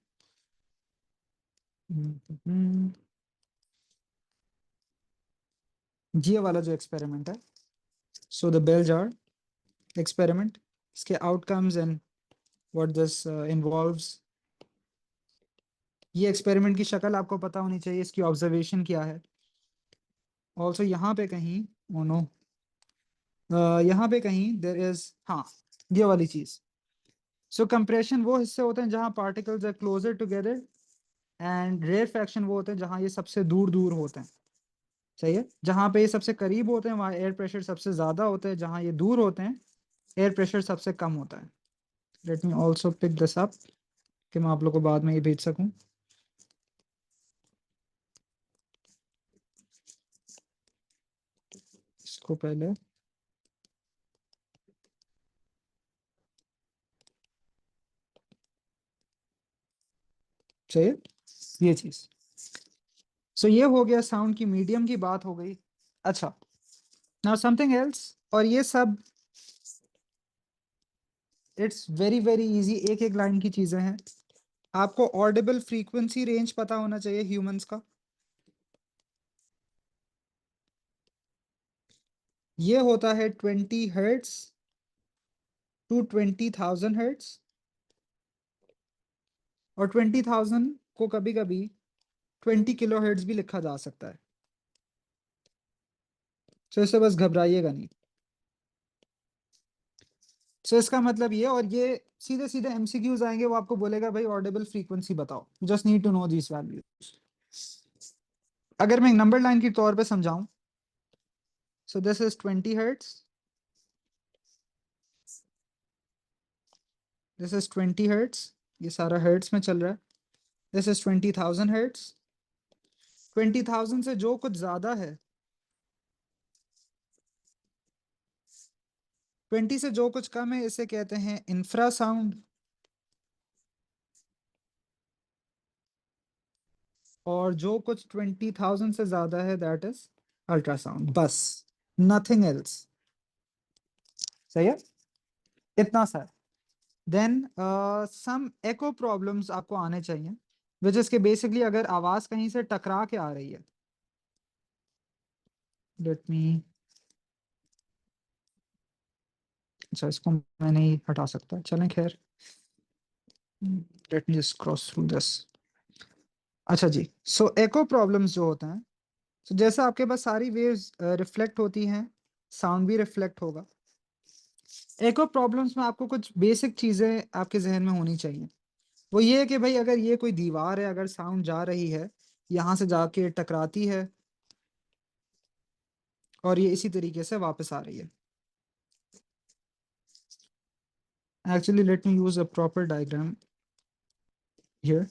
ये वाला जो एक्सपेरिमेंट है, so the bell jar experiment, इसके outcomes and what this involves. ये एक्सपेरिमेंट की शक्ल आपको पता होनी चाहिए, इसकी ऑब्जर्वेशन क्या है। ऑल्सो यहाँ पे कहीं, ओ नो, यहाँ पे कहीं देर इज, हाँ, ये वाली चीज। सो कंप्रेशन वो हिस्से होते हैं जहाँ particles are closer together, and rarefaction वो होते हैं जहाँ ये सबसे दूर दूर होते हैं। सही है। जहाँ पे ये सबसे करीब होते हैं वहाँ एयर प्रेशर सबसे ज्यादा होता है, जहाँ ये दूर होते हैं एयर प्रेशर सबसे कम होता है। Let me also pick this up कि मैं आप लोग को बाद में ये भेज सकूं। इसको पहले चाहिए ये चीज। सो ये हो गया, साउंड की मीडियम की बात हो गई। अच्छा, नाउ समथिंग एल्स, और ये सब इट्स वेरी वेरी इजी, एक एक लाइन की चीजें हैं। आपको ऑडिबल फ्रीक्वेंसी रेंज पता होना चाहिए ह्यूमंस का। ये होता है 20 हर्ट्स टू 20,000 हर्ट्स, और 20,000 को कभी कभी 20 किलो हर्ट्स भी लिखा जा सकता है। सो इससे बस घबराइएगा नहीं। सो इसका मतलब ये, और ये सीधे सीधे एमसीक्यूज आएंगे, वो आपको बोलेगा भाई ऑडिबल फ्रीक्वेंसी बताओ, just need to know these values. अगर मैं नंबर लाइन के तौर पे समझाऊं, so this is 20 hertz, this is 20 hertz, ये सारा हर्ट्स में चल रहा है। This is 20,000 hertz. 20,000 से जो कुछ ज्यादा है, 20 से जो कुछ कम है, इसे कहते हैं इंफ्रासाउंड। और जो कुछ 20,000 से ज्यादा है दैट इज अल्ट्रासाउंड, बस, नथिंग एल्स। सही है, इतना सा। देन सम एको प्रॉब्लम्स आपको आने चाहिए, विच इज के बेसिकली अगर आवाज कहीं से टकरा के आ रही है। लेट मी, अच्छा इसको मैं नहीं हटा सकता, चलें खैर। Let me just cross through this. अच्छा जी, सो एको प्रॉब्लम्स जो होते हैं, so जैसे आपके पास सारी वेव्स रिफ्लेक्ट होती हैं, साउंड भी रिफ्लेक्ट होगा। एको प्रॉब्लम्स में आपको कुछ बेसिक चीजें आपके जहन में होनी चाहिए। वो ये है कि भाई अगर ये कोई दीवार है, अगर साउंड जा रही है, यहाँ से जाके टकराती है और ये इसी तरीके से वापस आ रही है। Actually let me use a proper diagram here.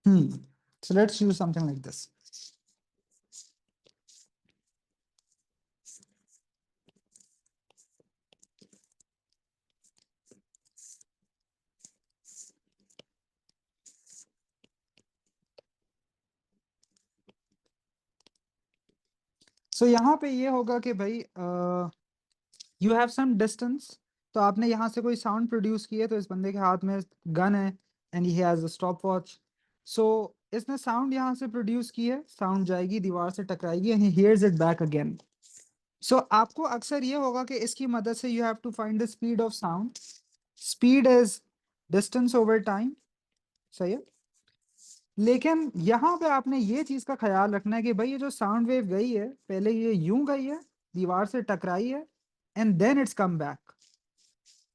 So let's use something like this. So यहाँ पे ये होगा कि भाई यू हैव सम डिस्टेंस, तो आपने यहाँ से कोई साउंड प्रोड्यूस की है, तो इस बंदे के हाथ में गन है and he has a stopwatch. सो इसने साउंड यहाँ से प्रोड्यूस की है, साउंड जाएगी दीवार से टकराएगी and he hears it back again. So आपको अक्सर ये होगा कि इसकी मदद से you have to find the speed of sound. Speed is distance over time, सही है। लेकिन यहाँ पे आपने ये चीज का ख्याल रखना है कि भाई ये जो साउंड वेव गई है, पहले ये यूं गई है, दीवार से टकराई है and then it's come back.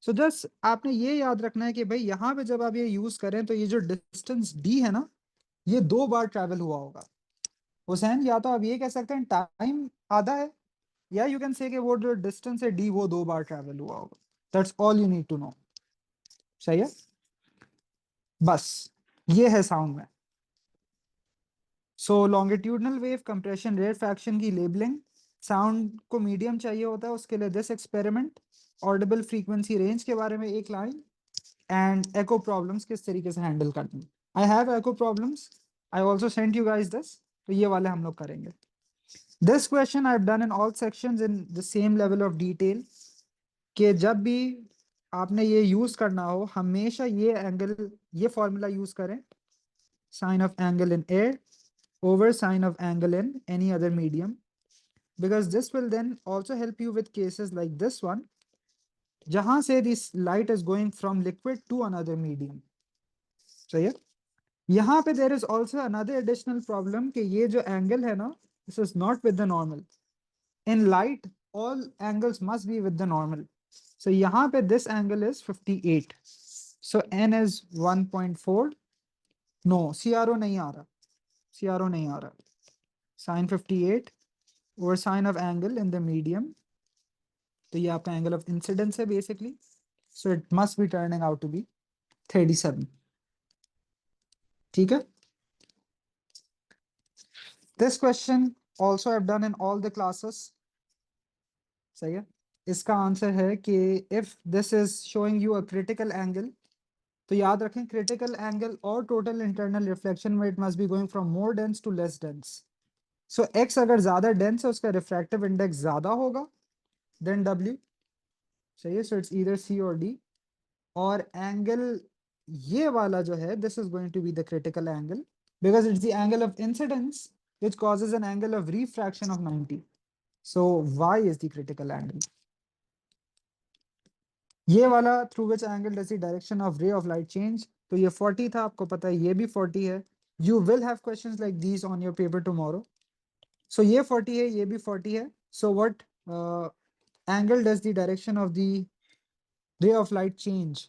So just आपने ये याद रखना है कि भाई यहाँ पे जब आप ये यूज करें तो ये जो डिस्टेंस डी है ना, ये 2 बार ट्रैवल हुआ होगा। हुसैन, या तो आप ये कह सकते हैं टाइम आधा है, या यू कैन से कि वो जो डिस्टेंस है डी वो 2 बार ट्रैवल हुआ होगा। That's all you need to know. सही है, बस ये है साउंड में। So longitudinal wave, compression, rarefaction की लेबलिंग। साउंड को मीडियम चाहिए होता है, उसके लिए this experiment. Audible frequency range के बारे में एक लाइन, एंड एको प्रॉब्लम्स किस तरीके से हैंडल करनी। I have echo problems, I also send you guys this, तो ये वाले हम लोग करेंगे। This question I have done in all sections in the same level of detail, कि जब भी आपने ये यूज करना हो हमेशा ये एंगल, ये फॉर्मूला यूज करें, sine of angle in air over sine of angle in any other medium, because this will then also help you with cases like this one, जहां से this light is going from liquid to another medium। सही है। यहाँ पे there is also another additional problem कि ये जो angle है ना, this is not with the normal। In light all angles must be with the normal। So यहाँ पे this angle is 58, so n is 1.4। no, CRO नहीं आ रहा, CRO नहीं आ रहा। Sin 58 over sine of angle in the medium, तो ये आपका angle of incidence है basically, so it must be turning out to be 37। ठीक है। This question also have done in all the classes. सही है। इसका आंसर है कि if this is showing you a critical angle, तो याद रखें क्रिटिकल एंगल और टोटल इंटरनल रिफ्लेक्शन में it must be going from more dense to less dense. So एक्स अगर ज्यादा डेंस है, उसका रिफ्रैक्टिव इंडेक्स ज्यादा होगा देन डब्ल्यू। सही है। सो इट्स ईदर सी और डी। और एंगल ये वाला जो है, this is going to be the critical angle, because it's the angle of incidence which causes an angle of refraction of 90। so y is the critical angle। ये वाला through which angle does the direction of ray of light change, तो ये 40 था, आपको पता है ये भी 40 है। you will have questions like these on your paper tomorrow। so ये 40 है, ये भी 40 है। so what angle does the direction of the ray of light change।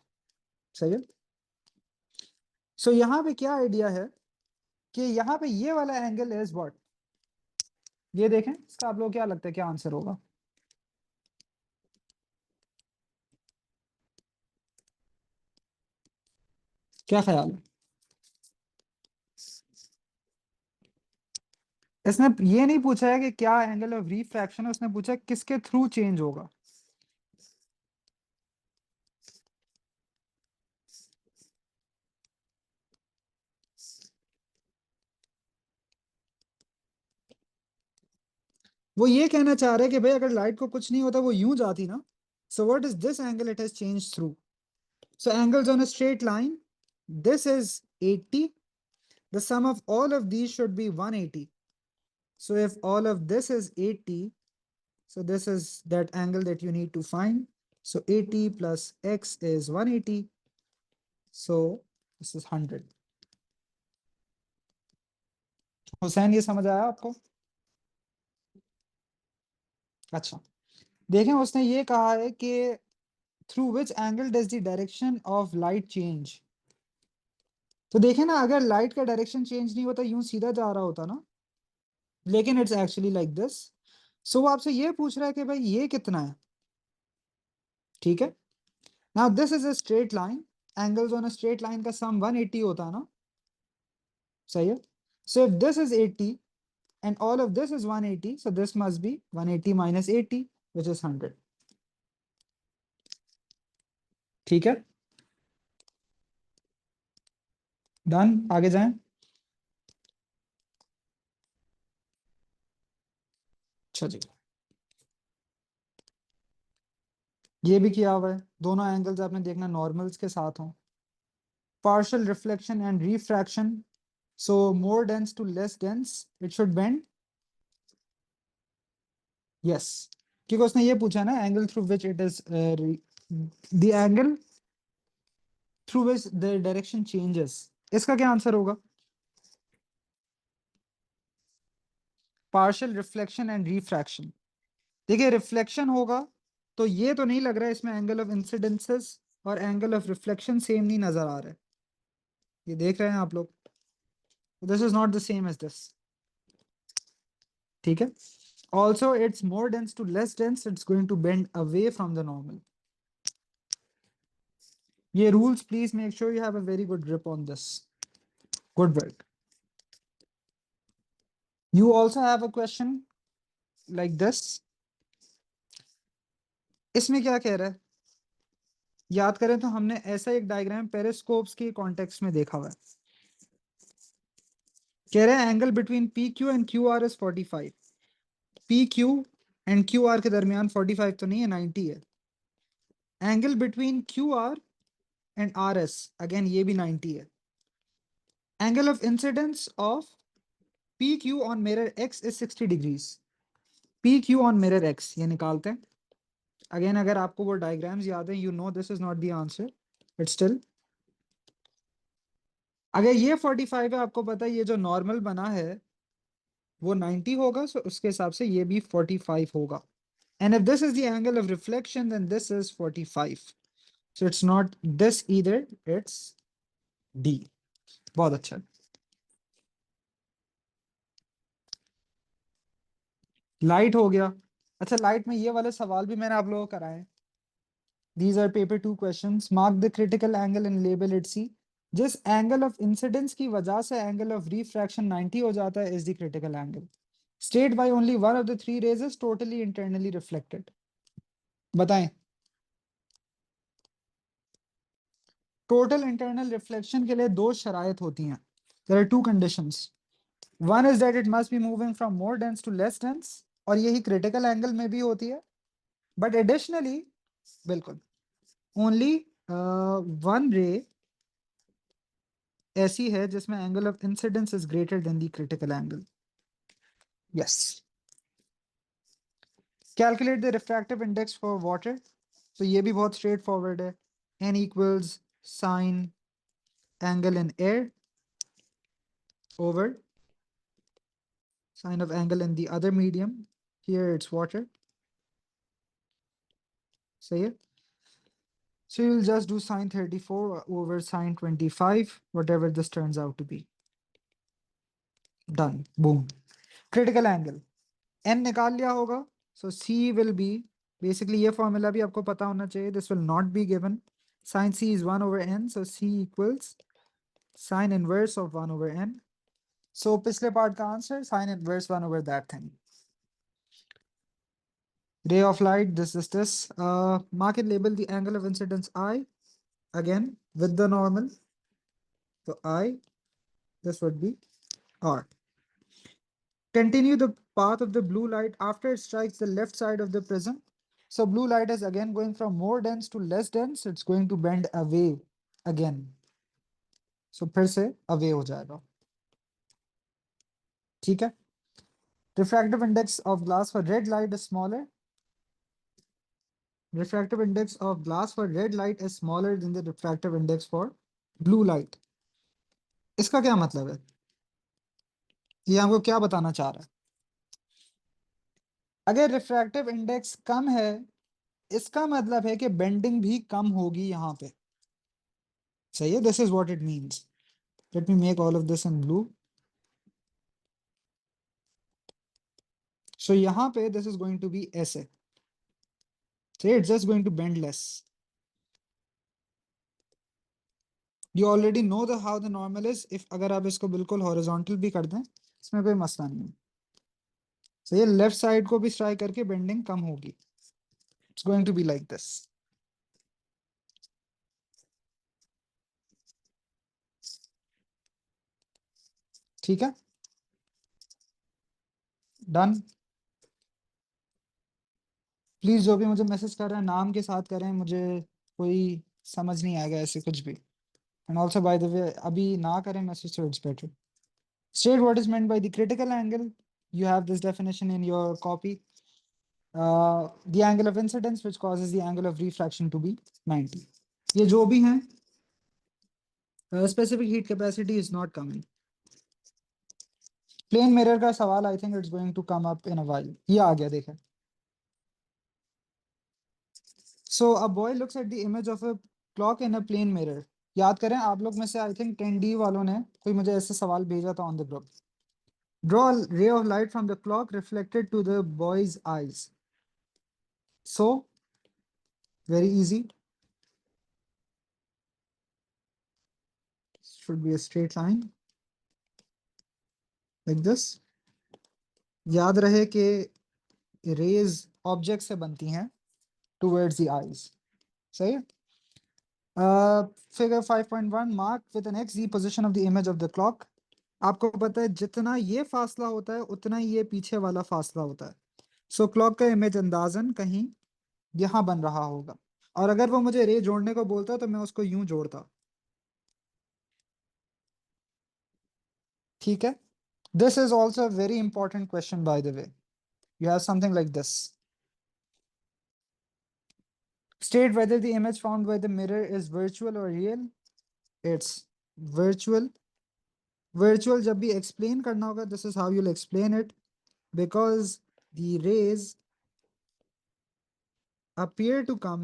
सही है। so यहाँ पे क्या आइडिया है कि यहाँ पे ये वाला एंगल इज व्हाट, ये देखें, इसका आप लोग क्या लगता है क्या आंसर होगा। क्या ख्याल है। इसने ये नहीं पूछा है कि क्या एंगल ऑफ रिफ्रैक्शन है, उसने पूछा है किसके थ्रू चेंज होगा। वो ये कहना चाह रहे हैं कि भाई अगर लाइट को कुछ नहीं होता वो यूं जाती ना, so what is this angle it has change through. So angles on a straight line, this is 80, the sum of all of these should be 180। so if all of this is 80, so this is that angle that you need to find। so 80 plus x is 180, so this is 100। Hussain, ये समझ आया आपको। अच्छा, देखें उसने ये कहा है कि through which angle does the direction of light change. तो देखें ना, अगर लाइट का डायरेक्शन चेंज नहीं होता, यूं सीधा जा रहा होता ना, लेकिन इट्स एक्चुअली लाइक दिस। सो वो आपसे ये पूछ रहा है कि भाई ये कितना है। ठीक है। Now this is a straight line, angles on a straight line का सम 180 होता है ना। सही है. So if this is 80 and all of this is 180, so this must be 180 minus 80, which is 100. ठीक है, डन. आगे जाएं. अच्छा जी, ये भी किया हुआ है. दोनों एंगल्स आपने देखना नॉर्मल्स के साथ हों. Partial reflection and refraction. So more dense to less dense, it should bend. Yes, क्योंकि उसने ये पूछा ना, angle through which it is the angle through which the direction changes. इसका क्या आंसर होगा? Partial reflection and refraction. देखिए reflection होगा तो ये तो नहीं लग रहा है इसमें एंगल ऑफ इंसिडेंसेस और एंगल ऑफ रिफ्लेक्शन सेम नहीं नजर आ रहा है. ये देख रहे हैं आप लोग, this is not the same as this. ठीक है. Also, it's more dense to less dense, it's going to bend away from the normal. ये rules, please make sure you have a very good grip on this. Good work. You also have a question like this. इसमें क्या कह रहा है? याद करें तो हमने ऐसा एक डायग्राम पेरिस्कोप्स के कॉन्टेक्स्ट में देखा हुआ है. कह रहे हैं angle between P Q and Q R is 45. P Q and Q R के दरमियान 45 तो नहीं है, 90 है. Angle between Q R and R S, again ये भी 90 है. Angle of incidence of PQ on mirror X is 60 degrees. PQ on mirror X ये निकालते हैं. अगेन अगर आपको वो डायग्राम्स याद है, you know this is not the answer, but still अगर ये 45 है, आपको पता है ये जो नॉर्मल बना है वो 90 होगा, सो उसके हिसाब से ये भी 45 होगा. And if this is the angle of reflection then this is 45. So it's not this either, it's D. बहुत अच्छा. लाइट हो गया. अच्छा, लाइट में ये वाले सवाल भी मैंने आप लोगों को कराए. These are paper 2 questions. Mark the critical angle and label it C. जिस एंगल ऑफ इंसिडेंस की वजह से एंगल ऑफ रिफ्रैक्शन 90 हो जाता है is the critical angle. State by only one of the three rays is totally internally reflected. बताएं. Total internal reflection के लिए दो शराइत होती हैं. There are two conditions. One is that it must be moving from more dense to less dense, और यही critical angle में भी होती है. बट एडिशनली, बिल्कुल, ओनली वन रे ऐसी है जिसमें angle of incidence is greater than the critical angle. Yes. Calculate the refractive index for water. तो ये भी बहुत स्ट्रेट फॉरवर्ड है. N equals sine angle in air over sine of angle in the other medium. Here it's water. सही है. So you'll just do sine 34 over sine 25, whatever this turns out to be. Done. Boom. Critical angle. N निकाल लिया होगा. So C will be, basically ये formula भी आपको पता होना चाहिए. This will not be given. Sin C is 1 over N. So C equals sine inverse of 1 over N. So पिछले part का answer sine inverse 1 over that thing. Ray of light, this is this. Mark and label the angle of incidence I. Again, with the normal. So I, this would be R. Continue the path of the blue light after it strikes the left side of the prism. So blue light is again going from more dense to less dense. It's going to bend away again. So फिर से away हो जाएगा. ठीक है. Refractive index of glass for red light is smaller. Refractive index of glass for red light is smaller than the refractive index for blue light. इसका क्या मतलब है? ये हमको क्या बताना चाह रहा है? अगर रिफ्रैक्टिव इंडेक्स कम है, इसका मतलब है कि बेंडिंग भी कम होगी यहां पे. सही है. This is what it means. Let me make all of this in blue. So यहां पे this is going to be ऐसे. So it's just going to bend less. You already know the how the normal is, if अगर आप इसको बिल्कुल horizontal भी कर दें इसमें कोई मसला नहीं है। सो ये लेफ्ट साइड को भी ट्राई करके बेंडिंग कम होगी। It's going to be like this. ठीक है, डन। प्लीज जो भी मुझे मैसेज कर रहे हैं नाम के साथ करें, मुझे कोई समझ नहीं आएगा ऐसे कुछ भी। एंड ऑल्सो बाय द वे अभी ना करें message, so it's better. State what is meant by the critical angle. You have this definition in your copy. The angle of incidence which causes the angle of refraction to be 90. ये जो भी हैं, specific heat capacity is not coming. Plane mirror का सवाल I think it's going to come up in a while. ये आ गया देखें। So a boy looks at the image of a clock in a plane mirror. याद करें आप लोग में से I think 10D वालों ने कोई मुझे ऐसे सवाल भेजा था on the group. Draw a ray of light from the clock reflected to the boy's eyes. So very easy. Should be a straight line like this. याद रहे कि rays object से बनती हैं towards the eyes. सही है? Figure 5.1 mark with an x the position of the image of the clock. आपको पता है जितना ये फासला होता है उतना ही ये पीछे वाला फासला होता है। सो क्लॉक का इमेज अंदाजन कहीं यहाँ बन रहा होगा, और अगर वो मुझे रे जोड़ने को बोलता तो मैं उसको यूं जोड़ता। ठीक है, this is also very important question by the way. You have something like this. State whether the image found by the mirror is virtual और रियल। It's virtual. वर्चुअल जब भी एक्सप्लेन करना होगा, this is how you'll explain it, because the rays appear to come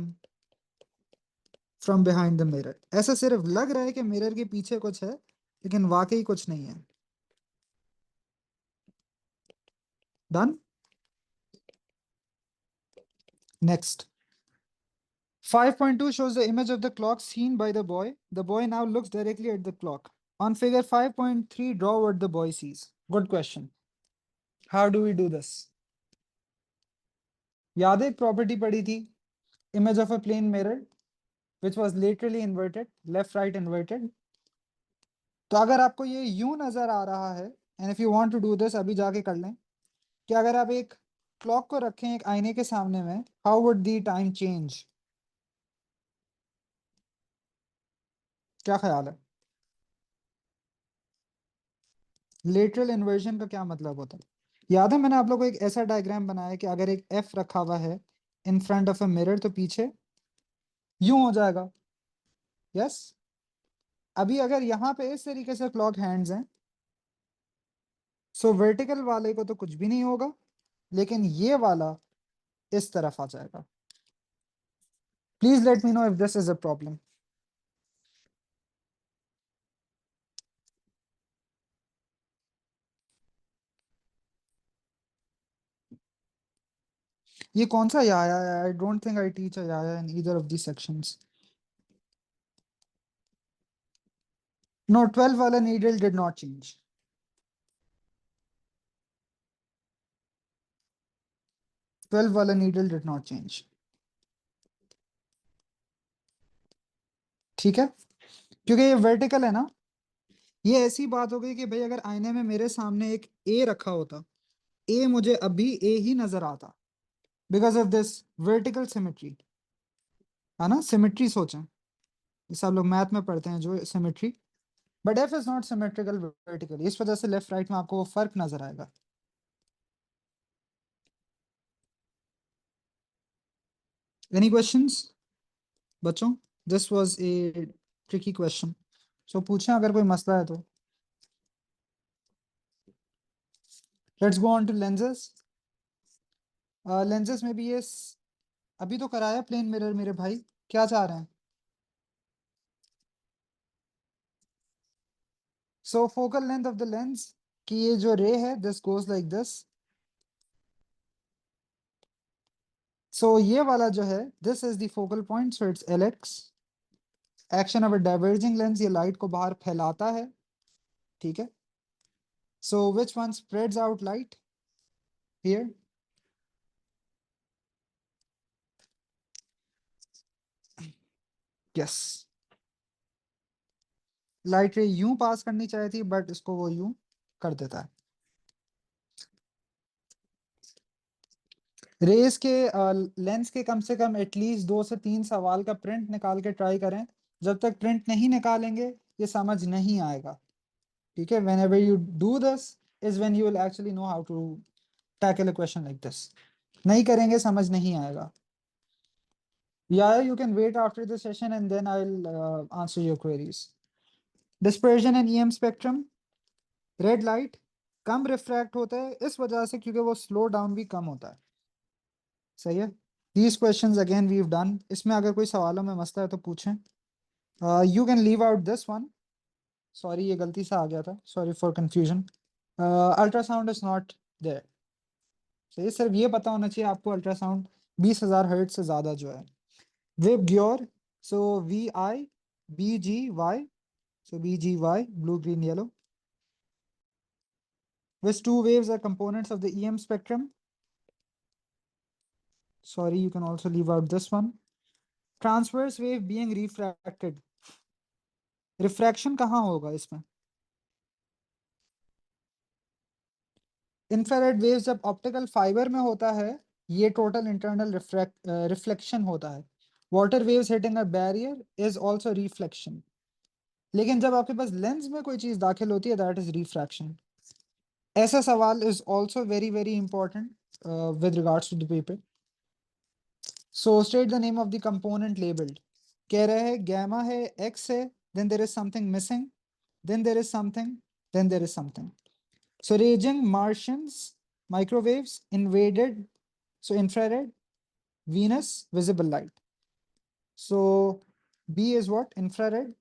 from behind the mirror. ऐसा सिर्फ लग रहा है कि मिरर के पीछे कुछ है, लेकिन वाकई कुछ नहीं है। Done. Next 5.2 shows the image of the clock seen by the boy. The boy now looks directly at the clock. On figure 5.3, draw what the boy sees. Good question. How do we do this? याद है एक property पड़ी थी, image of a plane mirror which was laterally inverted, left right inverted. तो अगर आपको ये यूं नजर आ रहा है, and if you want to do this अभी जाके कर लें, कि अगर आप एक क्लॉक को रखें एक आईने के सामने में, how would the time change? क्या ख्याल है? लेटरल इन्वर्जन का क्या मतलब होता है? याद है मैंने आप लोगों को एक ऐसा डायग्राम बनाया है कि अगर एक एफ रखा हुआ है in front of a mirror तो पीछे यूं हो जाएगा। यस। अभी अगर यहाँ पे इस तरीके से क्लॉक हैंड्स हैं, सो वर्टिकल वाले को तो कुछ भी नहीं होगा, लेकिन ये वाला इस तरफ आ जाएगा। Please let me know if this is a problem. ये कौन सा याया है? I don't think I teach a याया in either of the sections. No, 12 वाला नीडल डिड नॉट चेंज। 12 वाला नीडल डिड नॉट चेंज। ठीक है, क्योंकि ये वर्टिकल है ना। ये ऐसी बात हो गई कि भाई अगर आईने में मेरे सामने एक ए रखा होता, ए मुझे अभी ए ही नजर आता, because of this vertical symmetry. है ना, सिमेट्री सोचें, जैसे आप लोग मैथ में पढ़ते हैं जो symmetry, but F is not symmetrical vertical, इस वजह से लेफ्ट राइट में आपको वो फर्क नजर आएगा। एनी क्वेश्चंस बच्चों? This was a tricky question, so पूछें अगर कोई मसला है तो। Let's go on to lenses. Lenses में भी ये अभी तो कराया प्लेन मिरर मेरे भाई, क्या चाह रहे हैं? So focal length of the lens कि ये जो रे है this goes like this. So ये वाला जो है this is the focal point, so it's L X. Action of a diverging lens, ये लाइट को बाहर फैलाता है, ठीक है। So which one spreads out light here? Yes, light ray यूं पास करनी चाहिए थी बट इसको वो यूं कर देता है। रेस के लेंस के कम से कम एटलीस्ट 2 से 3 सवाल का प्रिंट निकाल के ट्राई करें। जब तक प्रिंट नहीं निकालेंगे ये समझ नहीं आएगा, ठीक है। Whenever you do this is when you will actually know how to tackle a question like this. नहीं करेंगे समझ नहीं आएगा। Yeah, you can wait after the session and then I'll answer your queries. Dispersion and EM spectrum, red light come refract होता है इस वजह से क्योंकि वो स्लो डाउन भी कम होता है, सही है। These questions again we've done. इसमें अगर कोई सवालों में मसला है तो पूछें। You can leave out this one. Sorry, ये गलती से आ गया था, sorry for confusion. Ultrasound is not there. सही, सिर्फ ये पता होना चाहिए आपको अल्ट्रासाउंड 20,000 हर्ट्ज से ज्यादा जो है। Vib Gyor, so VIBGY, so BGY, blue, green, yellow. Which two waves are components of the EM spectrum? Sorry, you can also leave out this one. Transverse wave being refracted. Refraction कहाँ होगा इसमें? Infrared waves जब optical fiber में होता है ये total internal reflection होता है। Water waves hitting a barrier is also reflection. लेकिन जब आपके पास लेंस में कोई चीज दाखिल होती है that is refraction. ऐसा सवाल is also very very important with regards to the paper. So state the name of the component labeled. कह रहे हैं gamma है, X है, then there is something missing, then there is something, then there is something. So raging Martians, microwaves invaded, so infrared, Venus, visible light. So B is what? Infrared.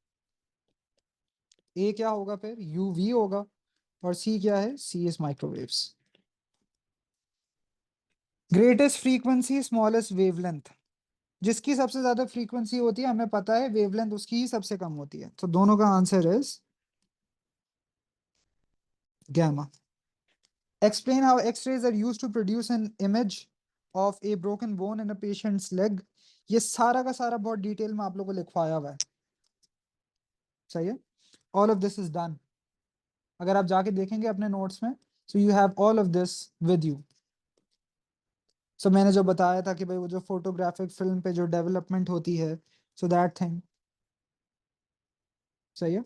A क्या होगा फिर? UV होगा और C क्या है? C is microwaves. Greatest frequency, smallest wavelength. जिसकी सबसे ज्यादा फ्रीक्वेंसी होती है हमें पता है, वेवलेंथ उसकी ही सबसे कम होती है, तो दोनों का answer is gamma. Explain how X-rays are used to produce an image of a broken bone in a patient's leg. ये सारा का सारा बहुत डिटेल में आप लोगों को लिखवाया हुआ है, सही है। All of this is done. अगर आप जाके देखेंगे अपने नोट्स में, so you have all of this with you. So मैंने जो बताया था कि भाई वो जो फोटोग्राफिक फिल्म पे जो डेवलपमेंट होती है, सो दैट थिंग, सही है।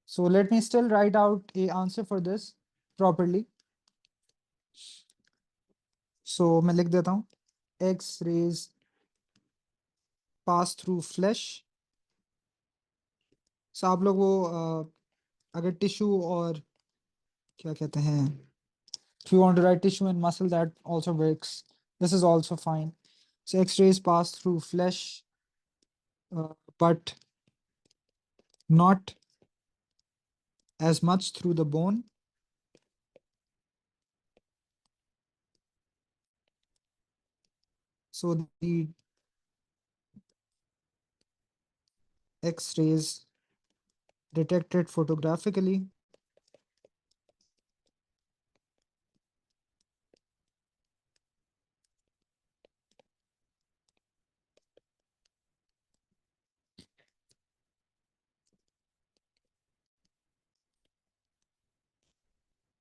So let me still write out a answer for this properly. So मैं लिख देता हूँ, X-rays pass through flesh. So आप लोग वो अगर टिश्यू और क्या कहते हैं, if you want to write tissue and muscle, that also works. This is also fine. So X-rays pass through flesh, but not as much through the bone. So the X-rays detected photographically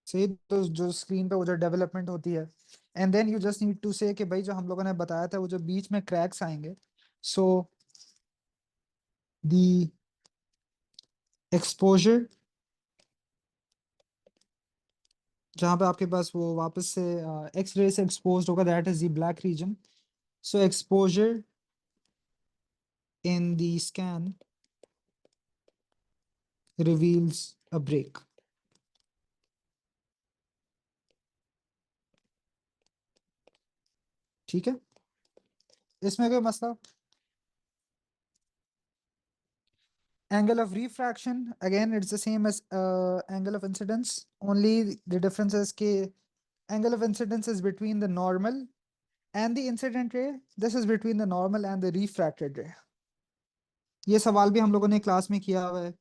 से, तो जो screen पे वो जो development होती है, and then you just need to say कि भाई जो हम लोगों ने बताया था वो जो बीच में क्रैक्स आएंगे, सो द एक्सपोजर जहाँ पे आपके पास वो वापस से एक्स रे से एक्सपोज होगा, that is the black region. So exposure in the scan reveals a break, ठीक है। इसमें कोई मसला? Angle of refraction, again, it's the same as angle of incidence. Only the difference is कि angle of incidence is between the normal and the incident ray. This is between the normal and the refracted ray. ये सवाल भी हम लोगों ने class में किया हुआ है।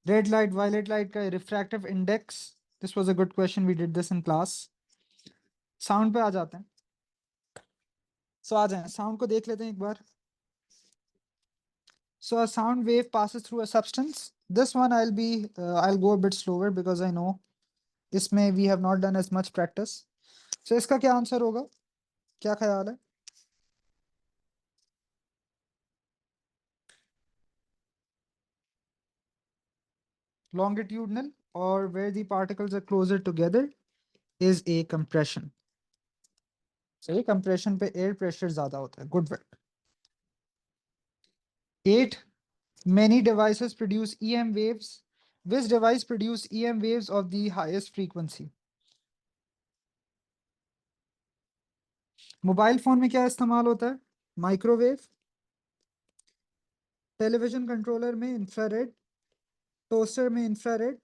रेड लाइट वायलेट लाइट का refractive index, this was a good question, we did this in class. Sound पे आ जाते हैं। सो आ जाएं, साउंड को देख लेते हैं एक बार। So a sound wave passes through a substance. This one I'll go a bit slower because I know इसमें we have not done as much practice. So इसका क्या आंसर होगा? क्या ख्याल है? Longitudinal, or where the particles are closer together, is a compression. सही, compression पे air pressure ज्यादा होता है. Good work. 8. Many devices produce EM waves. Which device produce EM waves of the highest frequency? Mobile phone में क्या इस्तेमाल होता है? माइक्रोवेव। टेलीविजन कंट्रोलर में इंफ्रारेड। टोस्टर में इंफ्रारेड।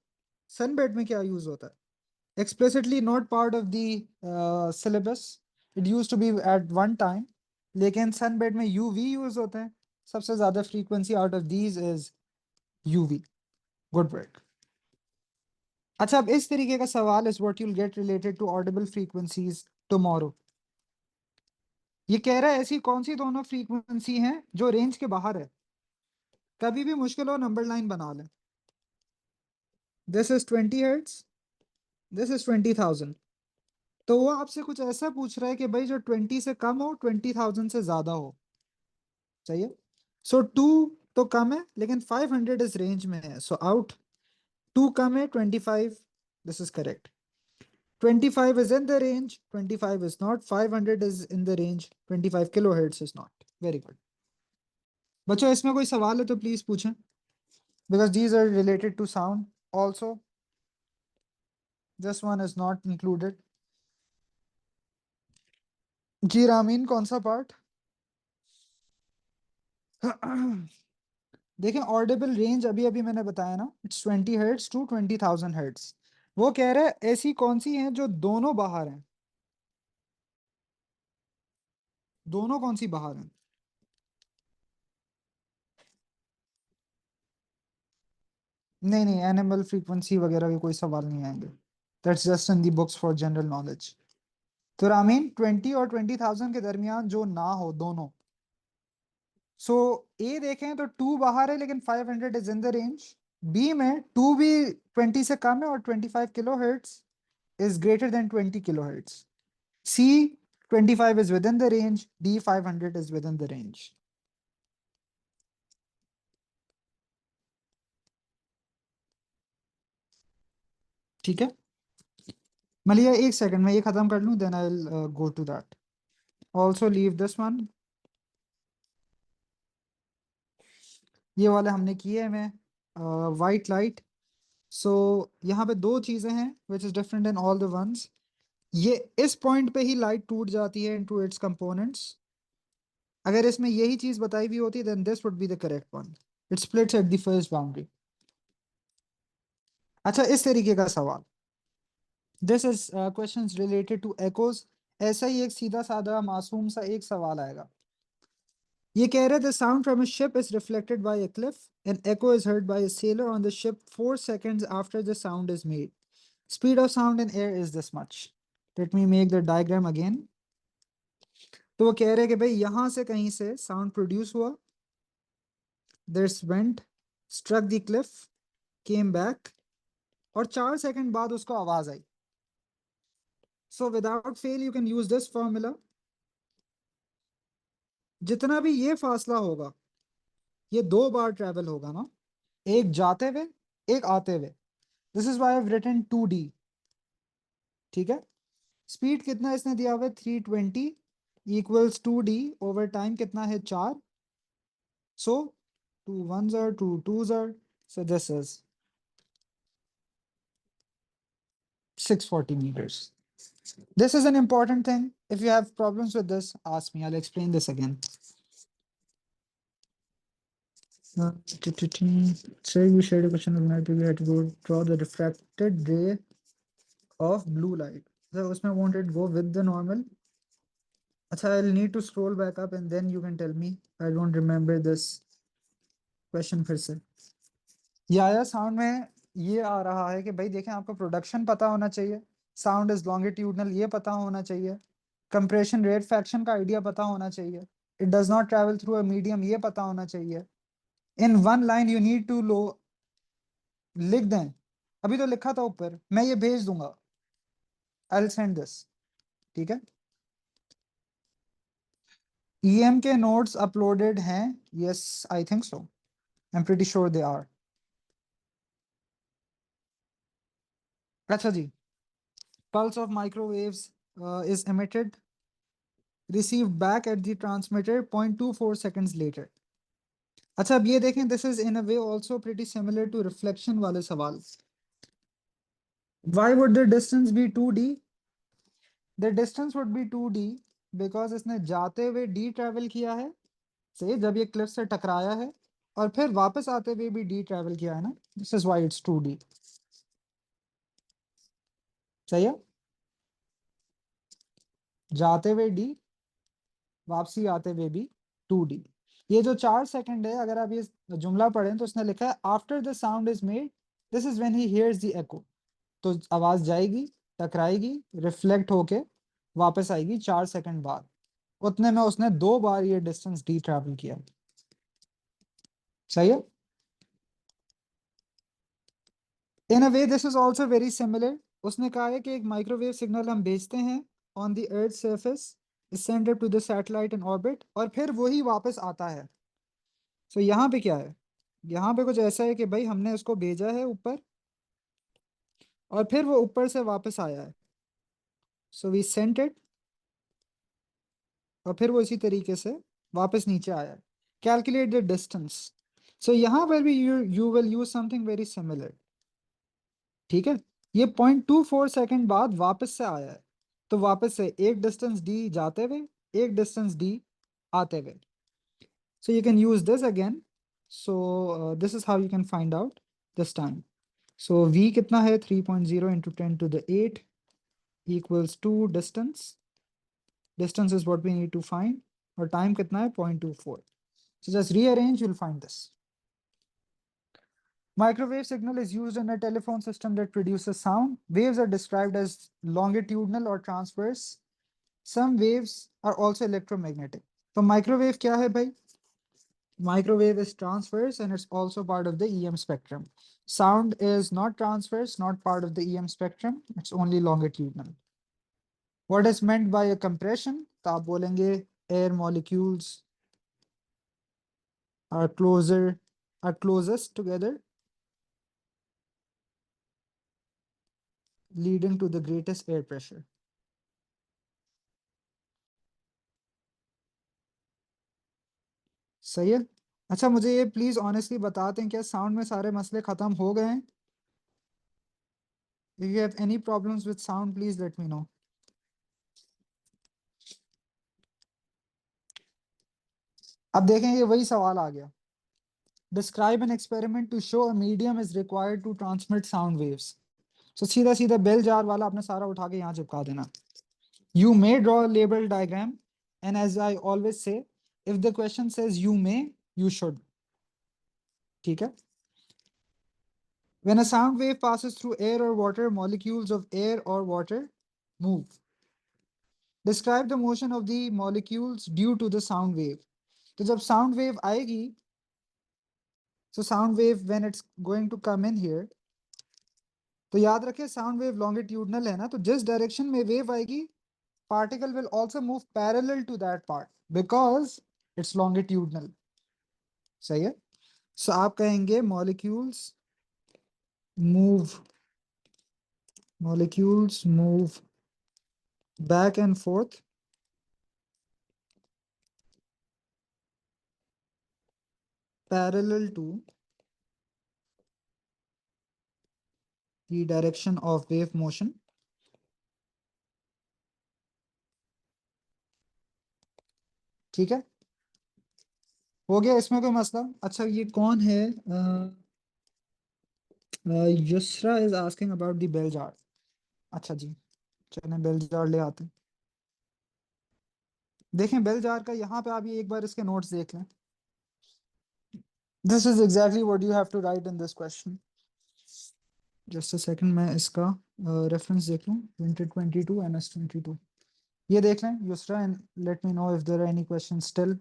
सनबेड में क्या यूज होता है? Explicitly not part of the syllabus, it use to be at one time, लेकिन सनबेड में यूवी यूज होते हैं। सबसे ज्यादा frequency out of these is UV. Good work. अच्छा, अब इस तरीके का सवाल is what you'll get related to audible frequencies tomorrow. ये कह रहा है ऐसी कौन सी दोनों फ्रीक्वेंसी हैं जो रेंज के बाहर है। कभी भी मुश्किल हो नंबर लाइन बना लें। This is 20 hertz, this is 20,000। तो वो आपसे कुछ ऐसा पूछ रहा है कि भाई जो 20 से कम हो, 20,000 से ज्यादा हो। सही है। सो 2 तो कम है, लेकिन 500 इस रेंज में है, सो आउट। 2 कम है, 25, this is correct. 25 is in the range, 25 is not, 500 is in the range, 25 kilohertz is not. Very good. बच्चों, इसमें कोई सवाल है तो प्लीज पूछें, because these are related to sound also. This one is not included. जी रामीन, कौन सा part? देखें, ऑडिबल रेंज अभी अभी मैंने बताया ना, इट्स 20 हर्ट्ज टू 20,000 हर्ट्ज। वो कह रहा है ऐसी कौन सी हैं जो दोनों बाहर हैं। दोनों कौन सी बाहर हैं? नहीं नहीं, एनिमल फ्रीक्वेंसी वगैरह के कोई सवाल नहीं आएंगे। That's just in the books for general knowledge. तो रामीन, 20 और 20,000 के दरमियान जो ना हो दोनों। सो ए देखें तो 2 बाहर है, लेकिन 500 is in the range. B में 2 भी 20 से कम है और 25 kilo hertz is greater than 20 kilo hertz. C, 25 is within the range. D, 500 is within the range. ठीक है। मलिया, एक सेकंड में ये खत्म कर लूं, then I will go to that. Also leave this one. ये वाले हमने किए हैं। मैं वाइट लाइट। सो यहाँ पे दो चीजें हैं which is different in all the ones. ये इस पॉइंट पे ही लाइट टूट जाती है इनटू इट्स कंपोनेंट्स। अगर इसमें यही चीज बताई हुई होती then this would be the correct one. It splits at the first boundary. अच्छा, इस तरीके का सवाल, this is questions related to echoes. ऐसा ही एक सीधा साधा मासूम सा एक सवाल आएगा। ये कह रहे the sound from a ship is reflected by a cliff and echo is heard by a seller on the ship 4 seconds after the sound is made. Speed of sound in air is this much. Late me make the diagram again. तो वो कह रहे हैं कि भाई यहां से कहीं से साउंड प्रोड्यूस हुआ, this went, struck the cliff, came back, और 4 सेकंड बाद उसको आवाज आई। So without fail you can use this formula. जितना भी ये फासला होगा, ये 2 बार ट्रेवल होगा ना, एक जाते हुए, एक आते हुए। This is why have written 2D। ठीक है। स्पीड कितना इसने दिया हुआ है? 320 इक्वल्स 2D ओवर टाइम कितना है? 4। सो 2 1s are 2 2s are, so this is 640 meters. This is an important thing. If you have problems with this, ask me, I'll explain this again. Say you shared a question of light, we had to go draw the refracted ray of blue light. So usme won't it go with the normal? Acha, I'll need to scroll back up and then you can tell me. I don't remember this. Question फिर से। या sound में ये आ रहा है कि भाई देखें, आपको प्रोडक्शन पता होना चाहिए, साउंड इज लॉन्गिट्यूडनल ये पता होना चाहिए, कंप्रेशन रेट फ्रैक्शन का आइडिया पता होना चाहिए, it does not travel through a medium ये पता होना चाहिए। In one line you need to लो, लिख दें, अभी तो लिखा था ऊपर, मैं ये भेज दूंगा, आई विल सेंड दिस, ठीक है। ईएम के नोट्स अपलोडेड हैं, yes I think so, I am pretty sure they are. अच्छा जी, pulse of microwaves is emitted, received back at the transmitter 0.24 seconds later. अच्छा अब ये देखें, this is in a way also pretty similar to reflection वाले सवाल। Why would the distance be 2d? The distance would be 2d because इसने जाते हुए d travel किया है, से जब ये क्लिफ से टकराया है, और फिर वापस आते हुए भी d ट्रेवल किया है ना, this is why it's 2d। सही है, जाते हुए d, वापसी आते हुए भी 2d। ये जो 4 सेकंड है, अगर आप ये जुमला पढ़ें तो उसने लिखा है after the sound is made, this is when he hears the echo. तो आवाज जाएगी, टकराएगी, रिफ्लेक्ट होके वापस आएगी 4 सेकंड बाद, उतने में उसने 2 बार ये डिस्टेंस डी ट्रैवल किया। सही है। In a way this is also very similar. उसने कहा है कि एक माइक्रोवेव सिग्नल हम भेजते हैं on the earth surface, is send to the satellite in orbit, और फिर वही वापस आता है। सो यहाँ पे क्या है, यहाँ पे कुछ ऐसा है कि भाई हमने उसको भेजा है ऊपर, और फिर वो ऊपर से वापस आया है, सो वी सेंट इट, और फिर वो इसी तरीके से वापस नीचे आया है। Calculate the distance. सो यहाँ पर भी you will use something very similar, ठीक है। ये 0.24 सेकंड बाद वापस से आया है, तो वापस से एक डिस्टेंस डी जाते हुए, एक डिस्टेंस डी आते हुए। So you can use this again. So this is how you can find out this time. So v कितना है, 3.0 into 10 to the 8 equals 2 distance. Distance is what we need to find. और time कितना है, 0.24. So just rearrange, you'll find this. Microwave signal is used in a telephone system that produces sound. Waves are described as longitudinal or transverse. Some waves are also electromagnetic. तो microwave क्या है भाई? Microwave is transverse and it's also part of the EM spectrum. Sound is not transverse, not part of the EM spectrum. It's only longitudinal. What is meant by a compression? तो आप बोलेंगे air molecules are closest together, leading to the greatest air pressure. सही है। अच्छा मुझे ये please honestly बताते हैं, क्या साउंड में सारे मसले खत्म हो गए हैं? If you have any problems with sound, please let me know. अब देखें, ये वही सवाल आ गया। Describe an experiment to show a medium is required to transmit sound waves. So सीधा सीधा बेल जार वाला आपने सारा उठा के यहाँ चिपका देना। You may draw a label diagram, and as I always say, if the question says you may, you should. ठीक है? When a sound wave passes through air or water, molecules of air or water move. Describe the motion of the molecules due to the sound wave. तो जब sound wave आएगी, so sound wave when it's going to come in here, तो याद रखें sound wave longitudinal है ना, तो जिस डायरेक्शन में वेव आएगी, particle will also move parallel to that part because it's longitudinal. सही है। सो आप कहेंगे move molecules move back and forth parallel to the direction of wave motion. ठीक है, हो गया इसमें कोई मसला? अच्छा ये कौन है, Yusra is asking about the bell jar. अच्छा जी, चलें बेल जार ले आते हैं। देखें बेल जार का, यहाँ पे आप ये एक बार इसके नोट्स देख लें। This is exactly what you have to write in this question. Just a second, मैं इसका रेफरेंस देख लूँ. 2022 MS22 ये देख लें Yusra, and let me know if there are any questions still.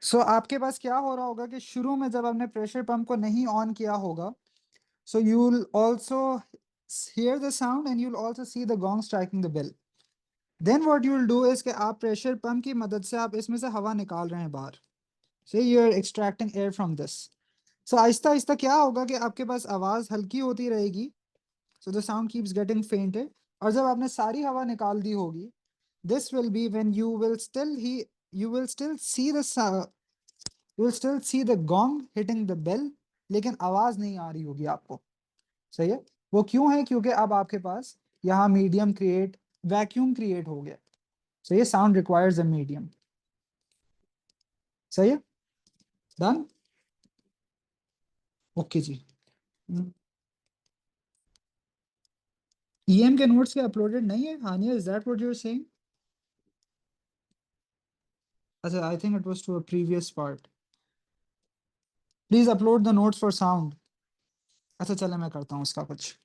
So आपके पास क्या हो रहा होगा कि शुरू में जब आपने प्रेशर पंप को नहीं ऑन किया होगा, so you'll also hear the sound and you'll also see the gong striking the bell. Then what you'll do is कि आप प्रेशर पंप की मदद से आप इसमें से हवा निकाल रहे हैं बाहर. So you're extracting air from this. So Aahista Aahista क्या होगा कि आपके पास आवाज हल्की होती रहेगी. So the sound keeps getting fainter. और जब आपने सारी हवा निकाल दी होगी, this will be when you will still see the you will still see the gong hitting the bell, लेकिन आवाज नहीं आ रही होगी आपको. सही है. वो क्यों है? क्योंकि अब आपके पास यहाँ मीडियम क्रिएट वैक्यूम क्रिएट हो गया. सही है. Sound requires a medium. सही है. डन. ओके जी. ईएम के नोट्स के अपलोडेड नहीं है Haniya, is that what you are saying? अच्छा, I think it was to a previous part. Please upload the notes for sound. अच्छा चले, मैं करता हूँ उसका कुछ.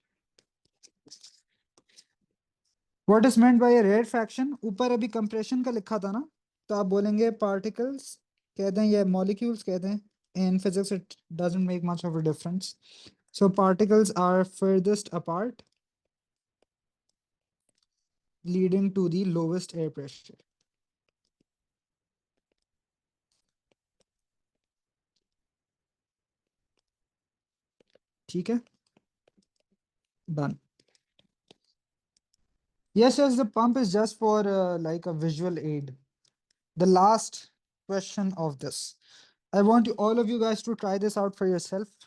What is meant by rarefaction? ऊपर अभी कंप्रेशन का लिखा था ना, तो आप बोलेंगे पार्टिकल्स कह दें या मॉलिक्यूल्स कह दें. In physics it doesn't make much of a difference. So particles are farthest apart leading to the lowest air pressure. ठीक है. Done. Yes, the pump is just for like a visual aid. The last question of this. I want all of you guys to try this out for yourself.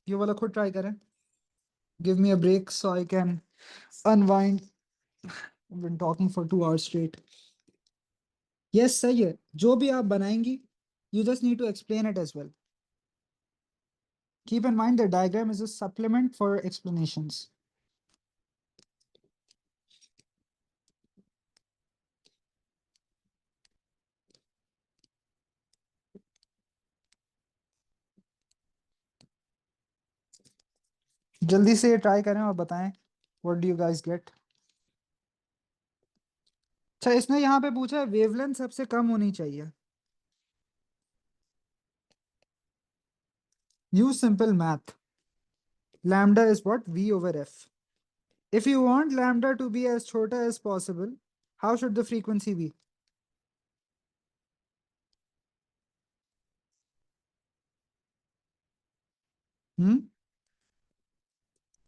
ये वाला खुद try करें. Give me a break so I can unwind. I've been talking for 2 hours straight. Yes, सही है. जो भी आप बनाएंगी, you just need to explain it as well. Keep in mind the diagram is a supplement for explanations. जल्दी से try करें और बताएं. What do you guys get? अच्छा, इसने यहाँ पे पूछा है वेवलेंथ सबसे कम होनी चाहिए. Use simple math. Lambda is what? V over F. If you want lambda to be as shorter as possible, how should the frequency be? Hmm?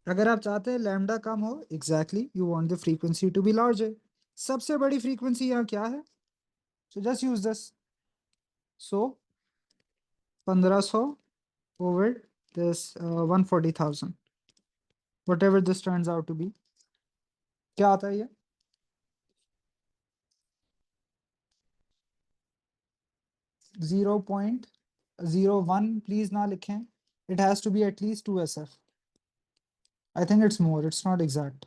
अगर आप चाहते हैं लैम्डा कम हो, exactly, you want the frequency to be larger. सबसे बड़ी frequency यहाँ क्या है? So just use this. So 1500 over this 140,000. Whatever this turns out to be. क्या आता है ये? 0.01 please ना लिखें. It has to be at least 2 SF. I think it's more. It's not exact.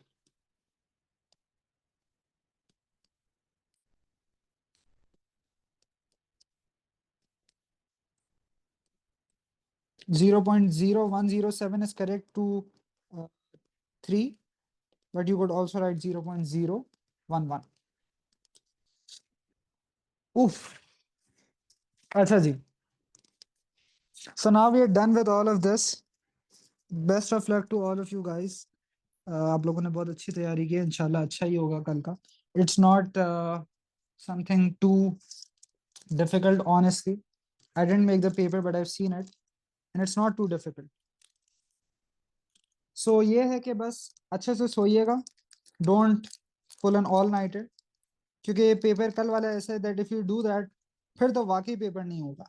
0.0107 is correct to 3, but you could also write 0.011. Oof. अच्छा जी. So now we are done with all of this. Best of luck to all of you guys. आप लोगों ने बहुत अच्छी तैयारी की है. इंशाल्लाह अच्छा ही होगा कल का. It's not something too difficult, honestly. I didn't make the paper, but I've seen it, and it's not too difficult. So ये है कि बस अच्छे से सोइएगा. Don't pull an all-nighter. क्योंकि ये पेपर कल वाला ऐसा है that if you do that फिर तो वाकई पेपर नहीं होगा.